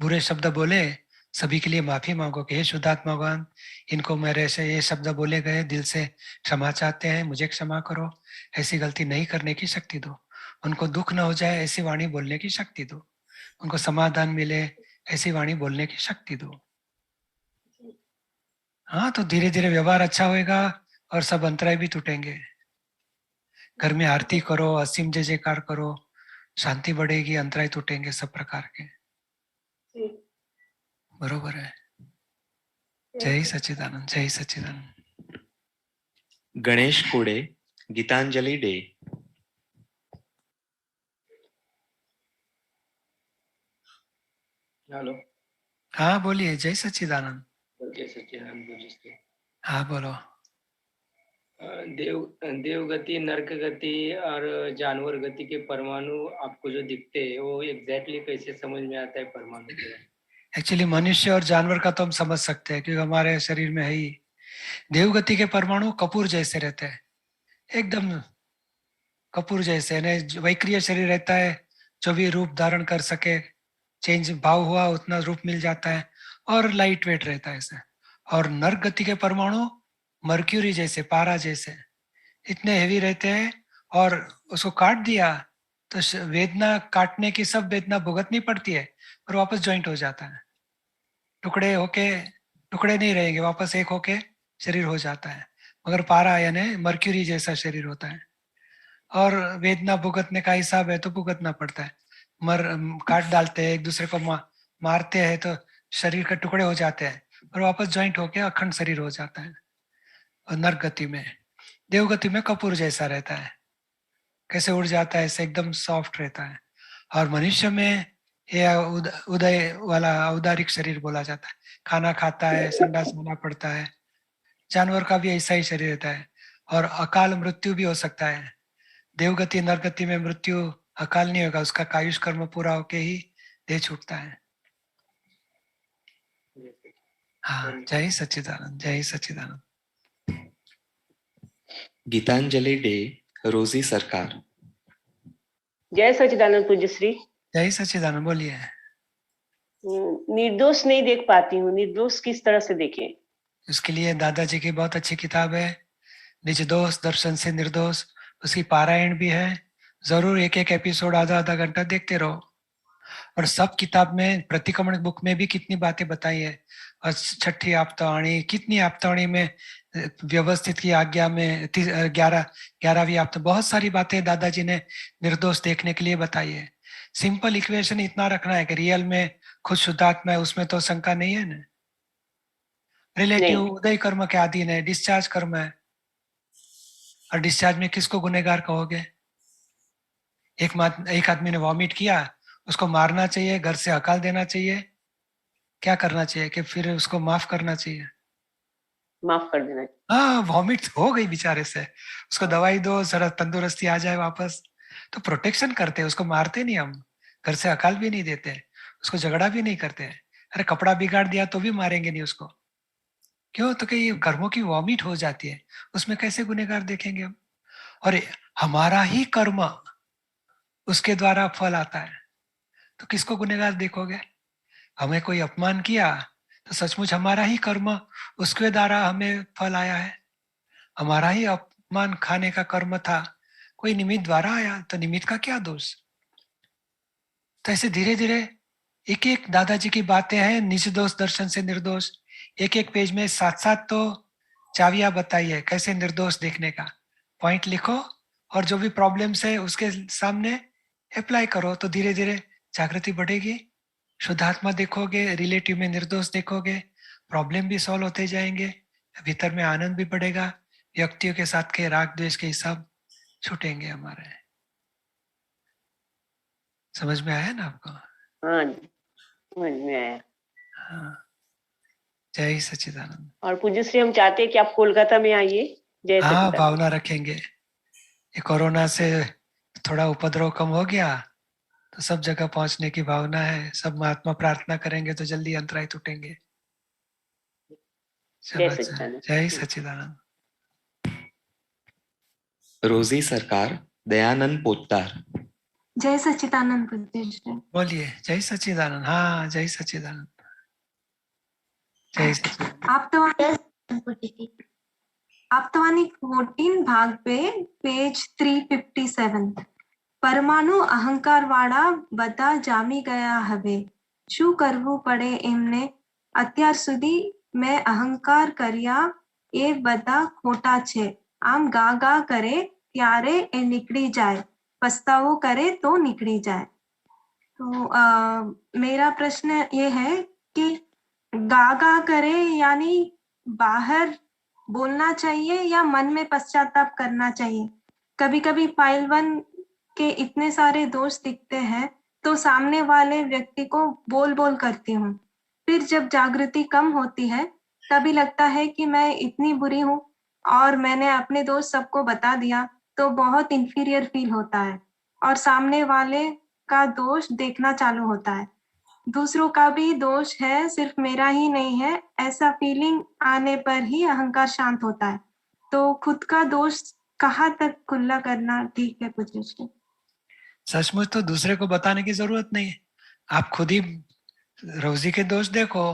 बुरे शब्द बोले सभी के लिए माफी मांगो कि हे शुद्धात्मा भगवान, इनको मेरे से ये शब्द बोले गए, दिल से क्षमा चाहते हैं, मुझे क्षमा करो, ऐसी गलती नहीं करने की शक्ति दो। उनको दुख न हो जाए ऐसी वाणी बोलने की शक्ति दो, उनको समाधान मिले ऐसी वाणी बोलने की शक्ति दो। हाँ, तो धीरे धीरे व्यवहार अच्छा होएगा और सब अंतराय भी टूटेंगे। घर में आरती करो, असीम जय जयकार करो, शांति बढ़ेगी, अंतराय टूटेंगे सब प्रकार के। बरोबर है। जय सच्चिदानंद, जय सच्चिदानंद। गणेश कोडे, गीतांजलि डे। हेलो, हाँ बोलिए। जय सच्चिदानंद। जय सच्चिदानंद। हाँ बोलो। देवगति, नरक गति और जानवर गति के परमाणु आपको जो दिखते हैं वो एग्जैक्टली कैसे समझ में आता है परमाणु के? एक्चुअली मनुष्य और जानवर का तो हम समझ सकते हैं क्योंकि हमारे शरीर में है ही। देवगति के परमाणु कपूर जैसे रहते हैं, एकदम कपूर जैसे, वैक्रिय शरीर रहता है, जो भी रूप धारण कर सके, चेंज भाव हुआ उतना रूप मिल जाता है और लाइट वेट रहता है ऐसे। और नर्क गति के परमाणु मर्क्यूरी जैसे, पारा जैसे, इतने हेवी रहते हैं और उसको काट दिया तो वेदना, काटने की सब वेदना भुगतनी पड़ती है और वापस ज्वाइंट हो जाता है, टुकड़े नहीं रहेंगे, वापस एक होके शरीर हो जाता है। मगर पारा यानी मर्क्यूरी जैसा शरीर होता है और वेदना भुगतने का हिसाब है तो भुगतना पड़ता है। काट डालते हैं, एक दूसरे को मारते हैं तो शरीर के टुकड़े हो जाते हैं और वापस ज्वाइंट होके अखंड शरीर हो जाता है। और नर्क गति में, देवगति में कपूर जैसा रहता है, कैसे उड़ जाता है ऐसे, एकदम सॉफ्ट रहता है। और मनुष्य में ये उदय वाला औदारिक शरीर बोला जाता है, खाना खाता है, संडास होना पड़ता है। जानवर का भी ऐसा ही शरीर रहता है और अकाल मृत्यु भी हो सकता है। देवगति नरगति में मृत्यु अकाल नहीं होगा, उसका कायुष कर्म पूरा होके ही देह छूटता है। हाँ, जय सच्चिदानंद, जय सच्चिदानंद। गीतांजलि डे, रोजी सरकार। जय सच्चिदानंद पूज्य श्री। जय सच्चिदानंद, बोलिए। निर्दोष नहीं देख पाती हूँ, निर्दोष किस तरह से देखें? उसके लिए दादाजी की बहुत अच्छी किताब है, निज दोष दर्शन से निर्दोष, उसकी पारायण भी है। जरूर एक एक एपिसोड आधा घंटा देखते रहो। और सब किताब में, प्रतिक्रमण बुक में भी कितनी बातें बताई है, और छठी आपतावाणी, कितनी आपतावाणी में व्यवस्थित की आज्ञा में 11वीं आपता, बहुत सारी बातें दादाजी ने निर्दोष देखने के लिए बताई है। सिंपल इक्वेशन इतना रखना है कि रियल में खुद शुद्धात्मा है, उसमें तो शंका नहीं है ना। रिलेटिव उदय कर्म के अधीन है, डिस्चार्ज कर्म है, और डिस्चार्ज में किसको गुनहगार कहोगे? एक आदमी ने वॉमिट किया, उसको मारना चाहिए, घर से हकाल देना चाहिए, क्या करना चाहिए कि फिर उसको माफ करना चाहिए? माफ कर देना। हाँ, वॉमिट हो गई बेचारे से, उसको दवाई दो, जरा तंदुरुस्ती आ जाए वापस, तो प्रोटेक्शन करते हैं, उसको मारते नहीं हम, घर से हकाल भी नहीं देते, उसको झगड़ा भी नहीं करते। अरे कपड़ा बिगाड़ दिया तो भी मारेंगे नहीं उसको, क्यों? तो कि कर्मों की वॉमिट हो जाती है, उसमें कैसे गुनहगार देखेंगे हम? और हमारा ही कर्म उसके द्वारा फल आता है, तो किसको गुनहगार देखोगे? हमें कोई अपमान किया तो सचमुच हमारा ही कर्म उसके द्वारा हमें फल आया है। हमारा ही अपमान खाने का कर्म था, कोई निमित्त द्वारा आया, तो निमित्त का क्या दोष? तो ऐसे धीरे धीरे एक एक दादाजी की बातें हैं, निज दोष दर्शन से निर्दोष, एक एक पेज में 7-7 तो चावियां बताई है कैसे निर्दोष देखने का। पॉइंट लिखो और जो भी प्रॉब्लम्स है उसके सामने अप्लाई करो, तो धीरे धीरे जागृति बढ़ेगी, शुद्धात्मा देखोगे, रिलेटिव में निर्दोष देखोगे, प्रॉब्लम भी सॉल्व होते जाएंगे, भीतर में आनंद भी बढ़ेगा, व्यक्तियों के साथ के राग द्वेष के हिसाब छूटेंगे हमारे। समझ में आया ना आपको? हाँ जी, समझ में आया। हाँ, जय सच्चिदानंद। और पूज्य श्री हम चाहते हैं कि आप कोलकाता में आइए। जय हाँ, सच्चिदानंद। भावना रखेंगे। ये कोरोना से थोड़ा उपद्रव कम हो गया तो सब जगह पहुंचने की भावना है। सब महात्मा प्रार्थना करेंगे तो जल्दी अंतराय टूटेंगे। जय सच्चिदानंद। जय सच्चिदानंद। रोजी सरकार, दयानंद पोद्दार। जय सच्चिदानंद पूज्य। बोलिए जय सच्चिदानंद। हाँ, जय सच्चिदानंद। जय सच्चिदानंद। आप्तवाणी 14 भाग पे पेज 357। પરમાણુ અહંકાર વાળા બધા જામી ગયા હવે શું કરવું પડે એમને? અત્યાર સુધી મેં અહંકાર કર્યા એ બધા ખોટા છે. આમ ગા ગા કરે ત્યારે એ નીકળી જાય, પસ્તાવો करे तो निकली जाए। तो मेरा प्रश्न ये है कि गा गा करे यानी बाहर बोलना चाहिए या मन में पश्चाताप करना चाहिए? कभी कभी फाइल 1 के इतने सारे दोष दिखते हैं तो सामने वाले व्यक्ति को बोल बोल करती हूँ, फिर जब जागृति कम होती है तभी लगता है कि मैं इतनी बुरी हूँ और मैंने अपने दोष सबको बता दिया, तो बहुत इंफीरियर फील होता है और सामने वाले का दोष देखना चालू होता है। दूसरों का भी दोष है, सिर्फ मेरा ही नहीं है, ऐसा फीलिंग आने पर ही अहंकार शांत होता है। तो खुद का दोष कहाँ तक खुला करना ठीक है पूज्य श्री? सचमुच तो दूसरे को बताने की जरूरत नहीं है। आप खुद ही रोजी के दोष देखो,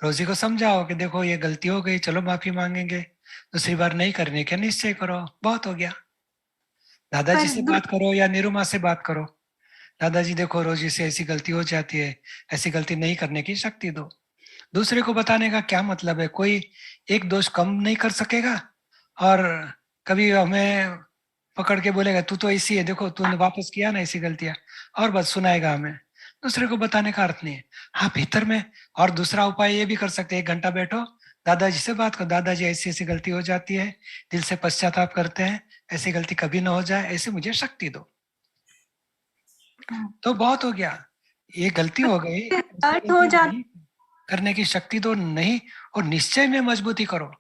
रोजी को समझाओ कि देखो ये गलती हो गई, चलो माफी मांगेंगे, दूसरी बार नहीं करने का निश्चय करो, बहुत हो गया। दादाजी से बात करो या निरुमा से बात करो, दादाजी देखो रोजी से ऐसी गलती हो जाती है, ऐसी गलती नहीं करने की शक्ति दो। दूसरे को बताने का क्या मतलब है? कोई एक दोष कम नहीं कर सकेगा और कभी हमें पकड़ के बोलेगा तू तो ऐसी है, देखो तूने वापस किया ना ऐसी गलतियां, और बस सुनाएगा हमें। दूसरे को बताने का अर्थ नहीं है। हाँ, भीतर में और दूसरा उपाय ये भी कर सकते हैं, 1 घंटा बैठो, दादाजी से बात करो, दादाजी ऐसी ऐसी गलती हो जाती है, दिल से पश्चाताप करते हैं, ऐसी गलती कभी ना हो जाए, ऐसे मुझे शक्ति दो, तो बहुत हो गया। ये गलती हो गई, करने की शक्ति दो नहीं, और निश्चय में मजबूती करो।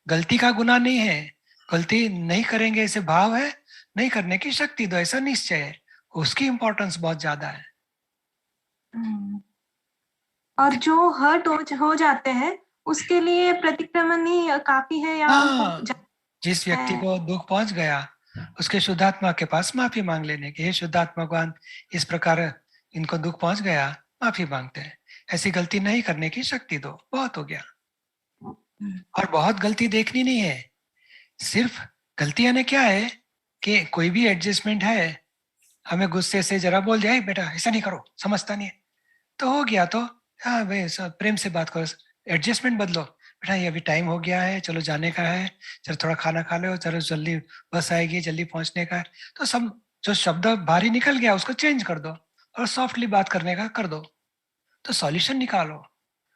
गलती का गुनाह नहीं है, गलती नहीं करेंगे ऐसे भाव है, नहीं करने की शक्ति दो ऐसा निश्चय है, उसकी इंपॉर्टेंस बहुत ज्यादा है। और जो हर्ट हो जाते हैं उसके लिए प्रतिक्रमण ही काफी है या जिस व्यक्ति को दुख पहुंच गया उसके शुद्धात्मा के पास माफी मांग लेने की, हे शुद्धात्मा भगवान इस प्रकार इनको दुख पहुंच गया, माफी मांगते हैं, ऐसी गलती नहीं करने की शक्ति दो, बहुत हो गया। और बहुत गलती देखनी नहीं है, सिर्फ गलती आने क्या है कि कोई भी एडजस्टमेंट है, हमें गुस्से से जरा बोल जाए बेटा ऐसा नहीं करो, समझता नहीं है, तो हो गया, तो हाँ भाई प्रेम से बात करो, एडजस्टमेंट बदलो, बेटा ये अभी टाइम हो गया है, चलो जाने का है, चलो थोड़ा खाना खा लो, चलो जल्दी बस आएगी, जल्दी पहुंचने का है, तो सब जो शब्द भारी निकल गया उसको चेंज कर दो और सॉफ्टली बात करने का कर दो, तो सॉल्यूशन निकालो।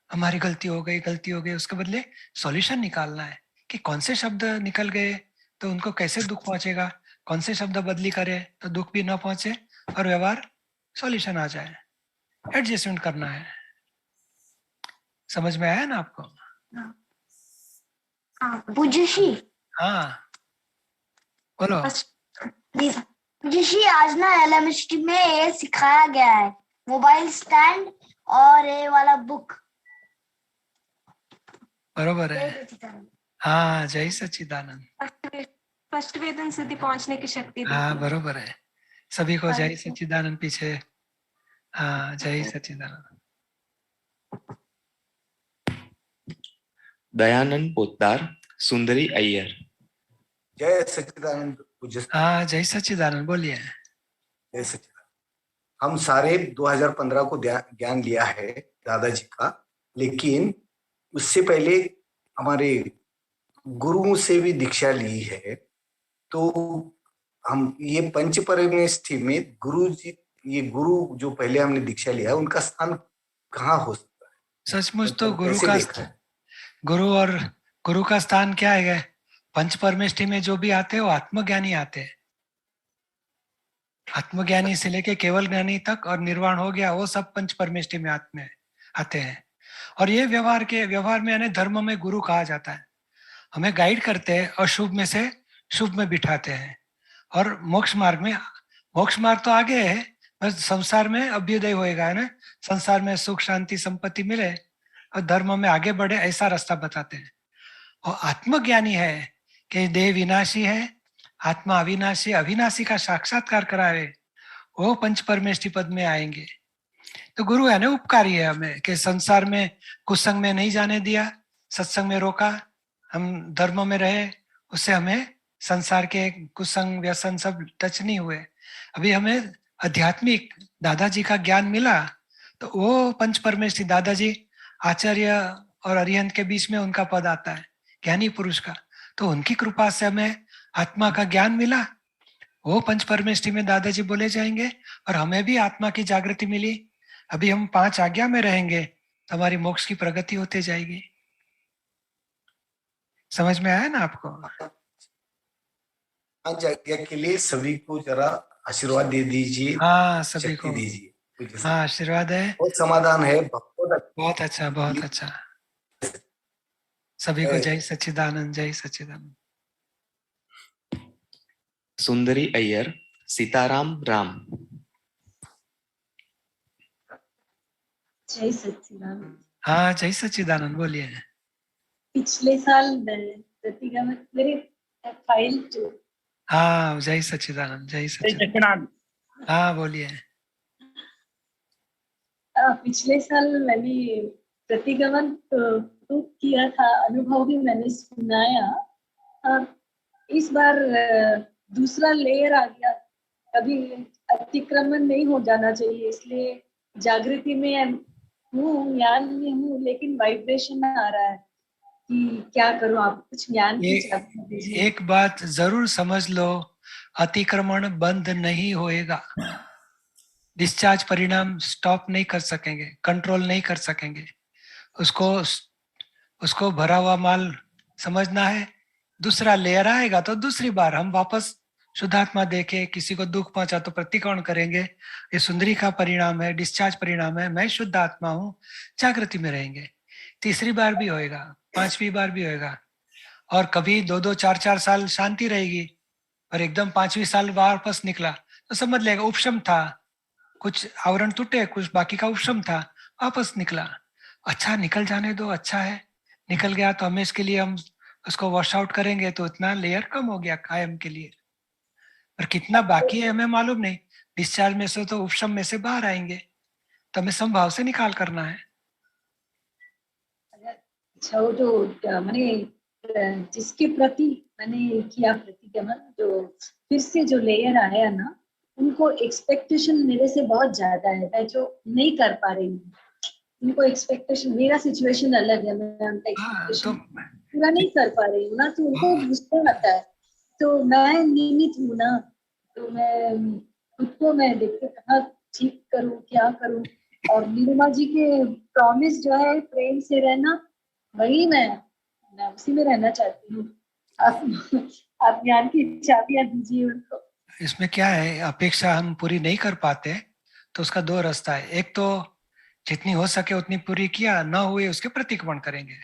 हमारी गलती हो गई, उसके बदले सॉल्यूशन निकालना है कि कौन से शब्द निकल गए तो उनको कैसे दुख पहुंचेगा, कौन से शब्द बदली करे तो दुख भी ना पहुंचे और व्यवहार सॉल्यूशन आ जाए। एडजस्टमेंट करना है। समझ में आया ना आपको? पूज्य श्री। हाँ बोलो। पूज्य श्री, आज ना LMHT में ये सिखाया गया है, मोबाइल स्टैंड और ये वाला बुक। बरोबर है। हाँ, जय सच्चिदानंद। फर्स्ट वेदन सिद्धि पहुंचने की शक्ति। हाँ बरोबर है, सभी को जय सच्चिदानंद पीछे। हाँ, जय सच्चिदानंद। दयानंद पोद्दार, सुंदरी अय्यर। जय सच्चिदानंद पूज्य। हाँ, जय सच्चिदानंद, बोलिए। जय सच्चिदानंद। हम सारे 2015 को ज्ञान लिया है दादाजी का, लेकिन उससे पहले हमारे गुरुओं से भी दीक्षा ली है। तो हम ये पंच परमेष्ठी में गुरु जी, ये गुरु जो पहले हमने दीक्षा लिया है, उनका स्थान कहाँ हो सकता है? सचमुच तो गुरु कैसे का देखा है? गुरु का स्थान क्या है? पंच परमेष्ठी में जो भी आते हैं वो आत्मज्ञानी आते हैं। आत्मज्ञानी से लेके केवल ज्ञानी तक और निर्वाण हो गया, वो सब पंच परमेष्ठी में आते हैं। और ये व्यवहार में यानी धर्म में गुरु कहा जाता है। हमें गाइड करते हैं, अशुभ में से शुभ में बिठाते हैं। और मोक्ष मार्ग तो आगे है, बस संसार में अभ्युदय होएगा, है ना, संसार में सुख शांति संपत्ति मिले और धर्म में आगे बढ़े, ऐसा रास्ता बताते हैं। और आत्मज्ञानी है कि देह विनाशी है, आत्मा अविनाशी, अविनाशी का साक्षात्कार करावे, वो पंच परमेष्ठी पद में आएंगे। तो गुरु है ना उपकारी है हमें, कि संसार में कुसंग में नहीं जाने दिया, सत्संग में रोका, हम धर्म में रहे, उससे हमें संसार के कुसंग व्यसन सब टच नहीं हुए। अभी हमें आध्यात्मिक दादाजी का ज्ञान मिला, तो वो पंच परमेष्ठी दादाजी आचार्य और अरिहंत के बीच में उनका पद आता है, ज्ञानी पुरुष का, तो उनकी कृपा से हमें आत्मा का ज्ञान मिला, वो पंच परमेष्ठी में दादाजी बोले जाएंगे। और हमें भी आत्मा की जागृति मिली। अभी हम 5 आज्ञा में रहेंगे, हमारी मोक्ष की प्रगति होते जाएगी। समझ में आया ना आपको? आज आज्ञा के लिए सभी को जरा आशीर्वाद दे दीजिए। हाँ, सभी को दीजिए। हाँ, आशीर्वाद है। बहुत समाधान है, बहुत अच्छा, बहुत अच्छा। सभी को जय सच्चिदानंद, जय सच्चिदानंद। सुंदरी अय्यर, सीताराम राम। जय सच्चिदानंद। हाँ, जय सच्चिदानंद बोलिए। पिछले साल प्रतिगमन मेरे फाइल जो हाँ, जय सच्चिदानंद, जय सच्चिदानंद। हाँ, बोलिए। पिछले साल मैंने प्रतिगमन तो किया था, अनुभव भी मैंने सुनाया। इस बार दूसरा लेयर आ गया, कभी अतिक्रमण नहीं हो जाना चाहिए, इसलिए जागृति में हूँ, ज्ञान में हूँ, लेकिन वाइब्रेशन आ रहा है कि क्या करूँ। आप कुछ ज्ञान की एक बात जरूर समझ लो, अतिक्रमण बंद नहीं होएगा। डिस्चार्ज परिणाम स्टॉप नहीं कर सकेंगे, कंट्रोल नहीं कर सकेंगे। उसको भरा हुआ माल समझना है। दूसरा लेयर आएगा तो दूसरी बार हम वापस शुद्धात्मा देके किसी को दुख पहुंचा तो प्रतिक्रमण करेंगे। ये सुंदरी का परिणाम है, डिस्चार्ज परिणाम है। मैं शुद्ध आत्मा हूँ, जागृति में रहेंगे। तीसरी बार भी होएगा, 5वीं बार भी होएगा। और कभी 2-2, 4-4 साल शांति रहेगी और एकदम 5वीं साल वापस निकला तो समझ लेगा उपशम था, कुछ आवरण टूटे, कुछ बाकी का उपशम था, वापस निकला। अच्छा, निकल जाने दो, अच्छा है, निकल गया तो हमें इसके लिए हम उसको वॉश आउट करेंगे तो इतना लेयर कम हो गया कायम के लिए। और कितना बाकी है हमें मालूम नहीं। डिस्चार्ज में से तो उपशम में से बाहर आएंगे, तो हमें संभाव से निकाल करना है। अच्छा, वो जो मैंने जिसके प्रति मैंने किया प्रतिगमन, जो फिर से जो लेयर आया ना, उनको एक्सपेक्टेशन मेरे से बहुत ज्यादा है, मैं जो नहीं कर पा रही हूँ। उनको एक्सपेक्टेशन, मेरा सिचुएशन अलग है, मैं उनका एक्सपेक्टेशन पूरा नहीं कर पा रही हूँ ना, तो उनको गुस्सा आता है। तो मैं नियमित हूँ ना, तो मैं खुद को मैं देखते कहाँ ठीक करूँ, क्या करूँ। और नीलिमा जी के प्रॉमिस जो है प्रेम से रहना, वही मैं उसी में रहना चाहती हूँ। आप ज्ञान की चाबियां दीजिए उनको। इसमें क्या है, अपेक्षा हम पूरी नहीं कर पाते तो उसका 2 रास्ता है। एक तो जितनी हो सके उतनी पूरी किया, ना हुए उसके प्रतिक्रमण करेंगे।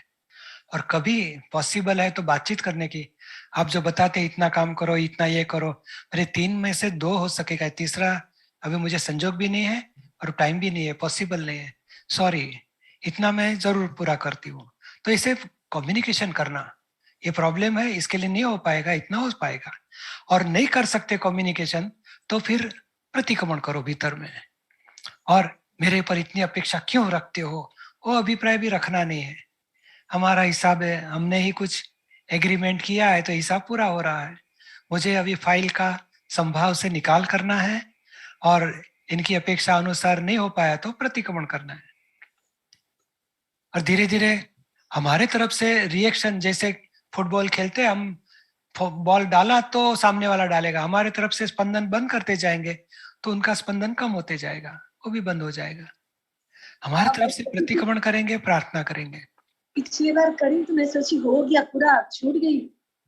और कभी पॉसिबल है तो बातचीत करने की। आप जो बताते इतना काम करो, इतना ये करो, अरे 3 में से 2 हो सकेगा, तीसरा अभी मुझे संजोग भी नहीं है और टाइम भी नहीं है, पॉसिबल नहीं है, सॉरी, इतना मैं जरूर पूरा करती हूँ। तो इसे कम्युनिकेशन करना, ये प्रॉब्लम है, इसके लिए नहीं हो पाएगा, इतना हो पाएगा। और नहीं कर सकते कम्युनिकेशन तो फिर प्रतिक्रमण करो भीतर में। और मेरे पर इतनी अपेक्षा क्यों रखते हो, वो अभिप्राय भी रखना नहीं है। हमारा हिसाब है, हमने ही कुछ एग्रीमेंट किया है तो हिसाब पूरा हो रहा है। मुझे अभी फाइल का संभाव से निकाल करना है और इनकी अपेक्षा अनुसार नहीं हो पाया तो प्रतिक्रमण करना है। और धीरे धीरे हमारे तरफ से रिएक्शन, जैसे फुटबॉल खेलते हम बॉल डाला तो सामने वाला डालेगा, हमारे तरफ से स्पंदन बंद करते जाएंगे तो उनका स्पंदन कम होते जाएगा, वो भी बंद हो जाएगा। हमारी तरफ से प्रतिक्रमण करेंगे, प्रार्थना करेंगे। पिछली बार करी तो मैं सोची हो गया, पूरा छूट गई।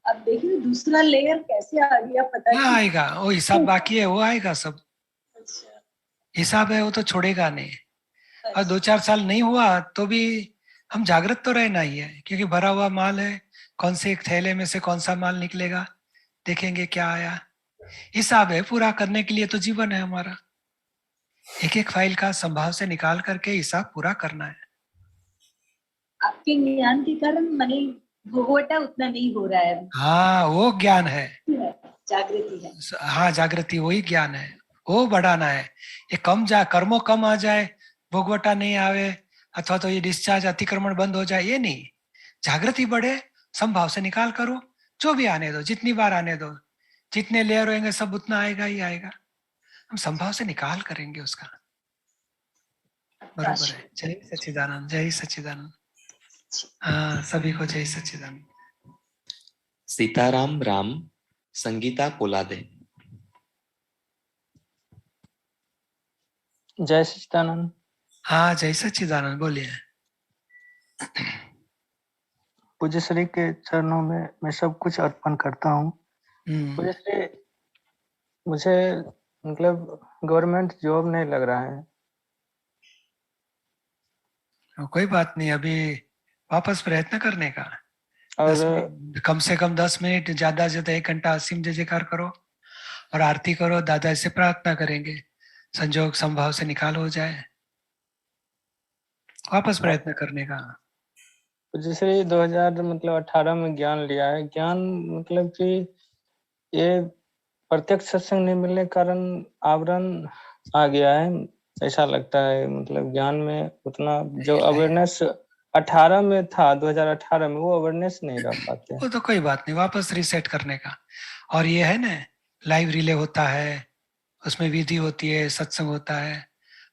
अब देखिए दूसरा लेयर कैसे आ गया पता नहीं। आएगा, वो हिसाब बाकी है, वो आएगा सब। हिसाब है वो तो छोड़ेगा नहीं। और 2-4 साल नहीं हुआ तो भी हम जागृत तो रहना ही है, क्योंकि भरा हुआ माल है, कौन से एक थैले में से कौन सा माल निकलेगा, देखेंगे क्या आया। हिसाब है पूरा करने के लिए तो जीवन है हमारा, एक एक फाइल का संभाव से निकाल करके हिसाब पूरा करना है। आपके ज्ञान के कारण माने भोगवटा उतना नहीं हो रहा है। हाँ वो ज्ञान है, जागृति है। हाँ जागृति वही ज्ञान है, वो बढ़ाना है। ये कर्मों कम आ जाए, भोगवटा नहीं आवे, अथवा तो ये डिस्चार्ज अतिक्रमण बंद हो जाए, ये नहीं। जागृति बढ़े, संभाव से निकाल करो, जो भी आने दो, जितनी बार आने दो, जितने लेयर होंगे सब उतना आएगा ही आएगा। हम संभाव से निकाल करेंगे उसका। बरोबर है। जय सच्चिदानंद, जय सच्चिदानंद। हाँ सभी को जय सच्चिदानंद। सीताराम राम, संगीता पोलादे। जय सच्चिदानंद। हाँ जय सच्चिदानंद, बोलिए। पूज्य श्री के चरणों में मैं सब कुछ अर्पण करता हूँ। पूज्य श्री, मुझे मतलब गवर्नमेंट जॉब नहीं लग रहा है। कोई बात नहीं, अभी वापस प्रयत्न करने का। और कम से कम 10 मिनट, ज्यादा से ज्यादा 1 घंटा असीम जय जयकार करो और आरती करो, दादा से प्रार्थना करेंगे, संजोग संभाव से निकाल हो जाए। वापस प्रयत्न करने का। जैसे 2018 में ज्ञान लिया है, ज्ञान मतलब कि ये प्रत्यक्ष सत्संग नहीं मिलने के कारण आवरण आ गया है, ऐसा लगता है। मतलब ज्ञान में उतना जो अवेयरनेस 18 में था, 2018 में, वो अवेयरनेस नहीं रह पाते। वो तो कोई बात नहीं, वापस रीसेट करने का। और ये है ना, लाइव रिले होता है, उसमें विधि होती है, सत्संग होता है,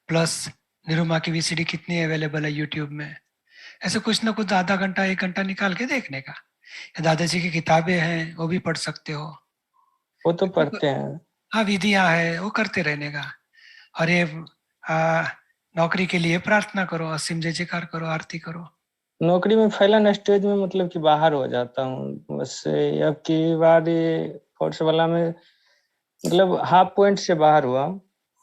प्लस निरुमा की वीसीडी कितनी अवेलेबल है यूट्यूब में। ऐसे कुछ ना कुछ आधा घंटा 1 घंटा निकाल के देखने का। दादाजी की किताबें हैं, वो भी पढ़ सकते हो। वो तो पढ़ते हैं। हाँ विधियां है, वो करते रहने का। और ये नौकरी के लिए प्रार्थना करो, असीम जय जयकार करो, आरती करो। नौकरी में फैलन स्टेज में मतलब कि बाहर हो जाता हूँ बस। अब की बार ये फोर्स वाला में मतलब हाफ पॉइंट से बाहर हुआ,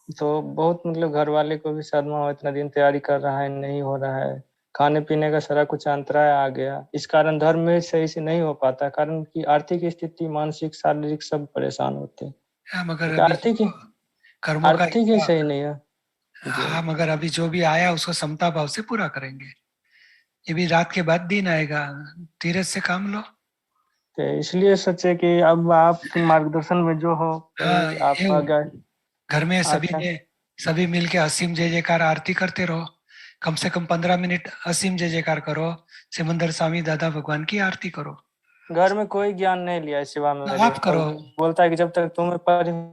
तो बहुत मतलब घर वाले को भी सदमा हुआ, इतना दिन तैयारी कर रहा है, नहीं हो रहा है, खाने पीने का सारा कुछ अंतराय आ गया। इस कारण धर्म में सही से नहीं हो पाता, कारण की आर्थिक स्थिति, मानसिक शारीरिक सब परेशान होते हैं। मगर आर्थिक ही सही नहीं है। हाँ मगर अभी जो भी आया उसको समता भाव से पूरा करेंगे। ये भी रात के बाद दिन आएगा, धीरज से काम लो। तो इसलिए सोचे कि अब आप मार्गदर्शन में जो हो, आप आ गए घर में सभी मिलके असीम जय जयकार आरती करते रहो। कम से कम 15 मिनट असीम जय जयकार करो, सिमंदर स्वामी दादा भगवान की आरती करो। घर में कोई ज्ञान नहीं लिया सेवा में। आप करो। बोलता है कि जब तक तुम्हें परिवर्तन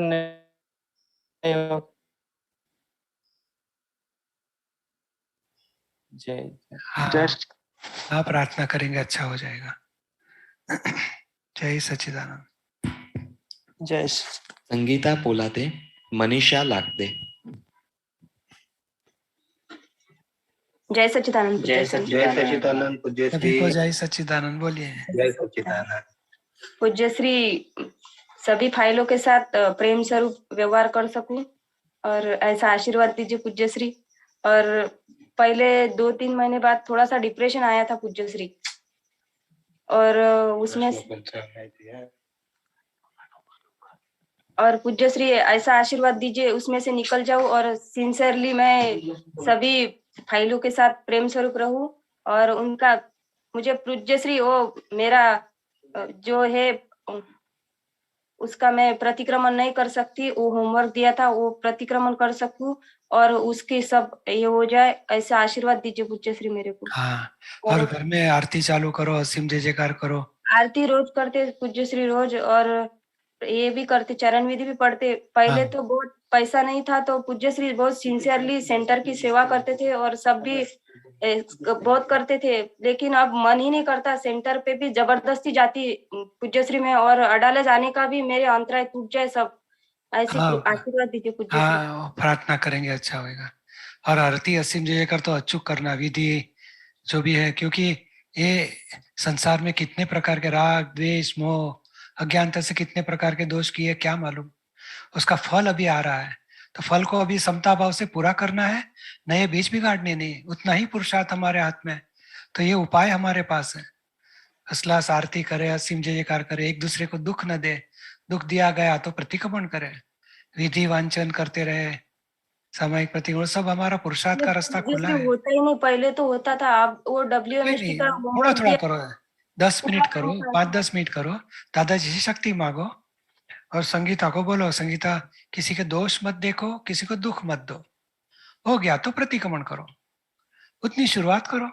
नहीं हो। जय हाँ प्रार्थना करेंगे, अच्छा हो जाएगा। जय सच्चिदानंद। जय संगीता पोलादे, मनीषा लागदे। जय सच्चिदानंद। जय सच्चिदानंद। पूज्य श्री। जय सच्चिदानंद, बोलिए। जय सच्चिदानंद। पूज्य श्री, सभी फाइलों के साथ प्रेम स्वरूप व्यवहार कर सकूं और ऐसा आशीर्वाद दीजिए पूज्य श्री। और पहले 2-3 महीने बाद थोड़ा सा डिप्रेशन आया था पूज्य श्री, और उसमें और पूज्य श्री ऐसा आशीर्वाद दीजिए उसमें से निकल जाऊं और सिंसियरली मैं सभी फाइलों के साथ प्रेम स्वरूप रहूं। और उनका मुझे पूज्य श्री वो मेरा जो है उसका मैं प्रतिक्रमण नहीं कर सकती, वो होमवर्क दिया था वो प्रतिक्रमण कर सकूं और उसकी सब ये हो जाए, ऐसा आशीर्वाद दीजिए पूज्य श्री मेरे को। हाँ, और घर में आरती चालू करो, असीम जय जयकार करो। आरती रोज करते पूज्य श्री रोज, और ये भी करते, चरण विधि भी पढ़ते। पहले तो बहुत पैसा नहीं था तो पूज्य श्री बहुत सिंसियरली सेंटर की सेवा करते थे और सब भी बहुत करते थे, लेकिन अब मन ही नहीं करता। सेंटर पे भी जबरदस्ती जाती पूज्यश्री में, और अडाला जाने का भी मेरे अंतराय टूट जाए सब, ऐसे हाँ आशीर्वाद दीजिए पूज्यश्री। हाँ, प्रार्थना करेंगे, अच्छा होएगा। और आरती असीम जय कर तो अचूक करना, विधि जो भी है, क्योंकि ये संसार में कितने प्रकार के राग द्वेष मोह अज्ञानता से कितने प्रकार के दोष किए क्या मालूम, उसका फल अभी आ रहा है। तो फल को अभी समता भाव से पूरा करना है, नए बीज बिगाड़ने नहीं, उतना ही पुरुषार्थ हमारे हाथ में है। तो ये उपाय हमारे पास है। असलास आरती करे, असीम जयकार करे, एक दूसरे को दुख न दे, दुख दिया गया तो प्रतिक्रमण करे, विधि वांचन करते रहे, सामायिक प्रतिक्रमण, सब हमारा पुरुषार्थ का रास्ता खुला है। होता ही नहीं, पहले तो होता था, अब वो WMST का थोड़ा थोड़ा करो, 10 मिनट करो, 5-10 मिनट करो, दादाजी से शक्ति मांगो और संगीता को बोलो, संगीता किसी के दोष मत देखो, किसी को दुख मत दो, हो गया तो प्रतिक्रमण करो, उतनी शुरुआत करो।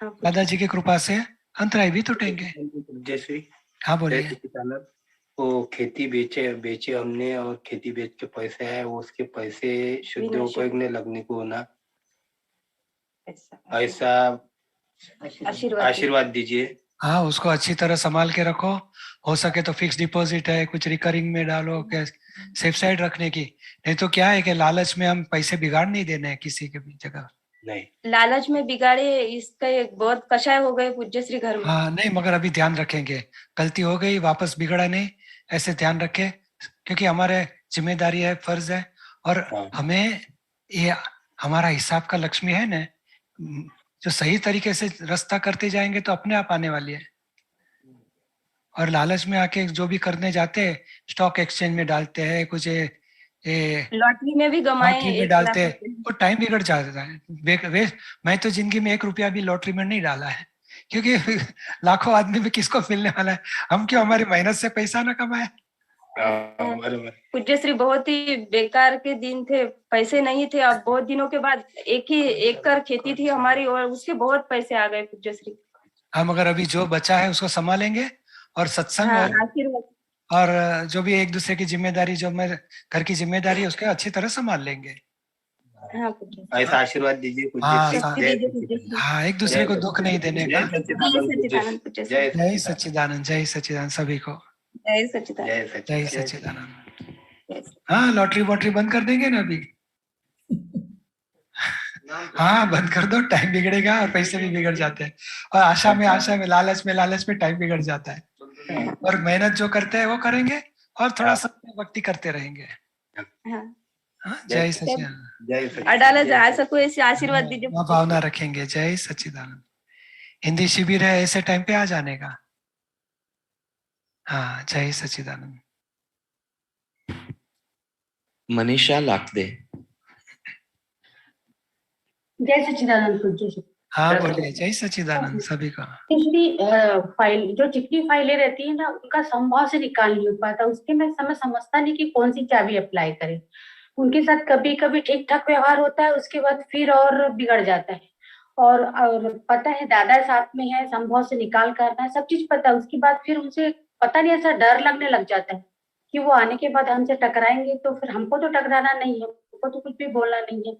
दादाजी की कृपा से अंतराय भी टूटेंगे। जयश्री, हाँ बोलिए। वो खेती बेचे हमने, और खेती बेच के पैसे आए, वो उसके पैसे शुद्ध उपयोग में लगने को ना, ऐसा आशीर्वाद दीजिए। हाँ, उसको अच्छी तरह संभाल के रखो, हो सके तो फिक्स डिपॉजिट है, कुछ रिकरिंग में डालो, सेफ साइड रखने की। नहीं तो क्या है कि लालच में हम पैसे बिगाड़ नहीं देने किसी के भी जगह। नहीं, लालच में बिगाड़े, इसका एक बहुत कषाय हो गए पूज्यश्री घर में। हाँ नहीं, मगर अभी ध्यान रखेंगे, गलती हो गई वापस बिगड़ा नहीं, ऐसे ध्यान रखे, क्योंकि हमारे जिम्मेदारी है, फर्ज है, और हमें ये हमारा हिसाब का लक्ष्मी है ना, जो सही तरीके से रास्ता करते जाएंगे तो अपने आप आने वाली है। और लालच में आके जो भी करने जाते हैं, स्टॉक एक्सचेंज में डालते हैं, कुछ लॉटरी में भी गमाए, लॉटरी में डालते हैं, वो टाइम बिगड़ जाता है। मैं तो जिंदगी में 1 रुपया भी लॉटरी में नहीं डाला है, क्योंकि लाखों आदमी में किसको मिलने वाला है, हम क्यों हमारी मेहनत से पैसा ना कमाए। पूज्यश्री बहुत ही बेकार के दिन थे, पैसे नहीं थे। अब बहुत दिनों के बाद एक कर खेती थी हमारी, और उसके बहुत पैसे आ गए पूज्यश्री। हम अगर अभी जो बचा है उसको संभालेंगे, और सत्संग और जो भी एक दूसरे की जिम्मेदारी, जो मैं घर की जिम्मेदारी है, उसके अच्छी तरह संभाल लेंगे। ऐसा आशीर्वाद दीजिए। हाँ, एक दूसरे को दुख नहीं देने का। जय सच्चिदानंद, जय सच्चिदानंद सभी को। जय सच्चिदानंद, जय सच्चिदानंद। हाँ, लॉटरी वॉटरी बंद कर देंगे ना अभी। हाँ, बंद कर दो, टाइम बिगड़ेगा और पैसे भी बिगड़ जाते हैं, और आशा में लालच में टाइम बिगड़ जाता है। और मेहनत जो करते हैं वो करेंगे, और थोड़ा सा भक्ति करते रहेंगे। जय सच्चिदानंद। अडाला जा सको ऐसे आशीर्वाद दीजिए, भावना रखेंगे। जय सच्चिदानंद। हिंदी शिविर है, ऐसे टाइम पे आ जाने का। हाँ, जय सच्चिदानंद। मनीषा लाकदे। जय सच्चिदानंद पूज्य। हाँ बोलिए। जय सच्चिदानंद सभी का। पिछली फाइल, जो चिकनी फाइलें रहती है ना, उनका संभाव से निकाल नहीं हो पाता, उसके मैं समझता नहीं कि कौन सी चाबी अप्लाई करें। उनके साथ कभी कभी ठीक ठाक व्यवहार होता है, उसके बाद फिर और बिगड़ जाता है। और पता है दादा साथ में है, संभव से निकाल करना है, सब चीज पता है, उसके बाद फिर उनसे पता नहीं ऐसा डर लगने लग जाता है कि वो आने के बाद हमसे टकराएंगे, तो फिर हमको तो टकराना नहीं है, हमको तो कुछ भी बोलना नहीं है,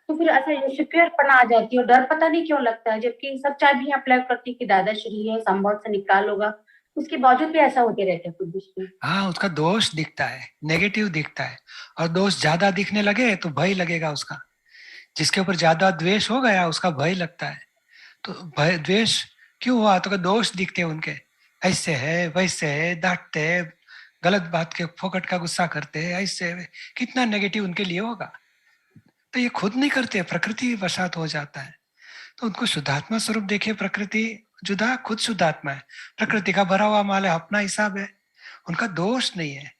तो फिर ऐसा इंसिक्योर पना आ जाती है, डर पता नहीं क्यों लगता है, जबकि सब चाबियां अप्लाई करती कि दादाश्री है, संभव से निकाल होगा, उसके बावजूद भी ऐसा होते रहते हैं। हाँ, उसका दोष दिखता है, नेगेटिव दिखता है, और दोष ज्यादा दिखने लगे तो भय लगेगा उसका। जिसके ऊपर ज्यादा द्वेष हो गया उसका भय लगता है। तो भय द्वेष क्यों हुआ, तो दोष दिखते उनके, ऐसे है वैसे है, डांटते है, गलत बात के फोकट का गुस्सा करते हैं, ऐसे कितना नेगेटिव उनके लिए होगा। तो ये खुद नहीं करते, प्रकृति वशात हो जाता है। तो उनको शुद्धात्मा स्वरूप देखिए, प्रकृति जुदा, खुद शुद्धात्मा है, प्रकृति का भरा हुआ माल है, अपना हिसाब है, उनका दोष नहीं है।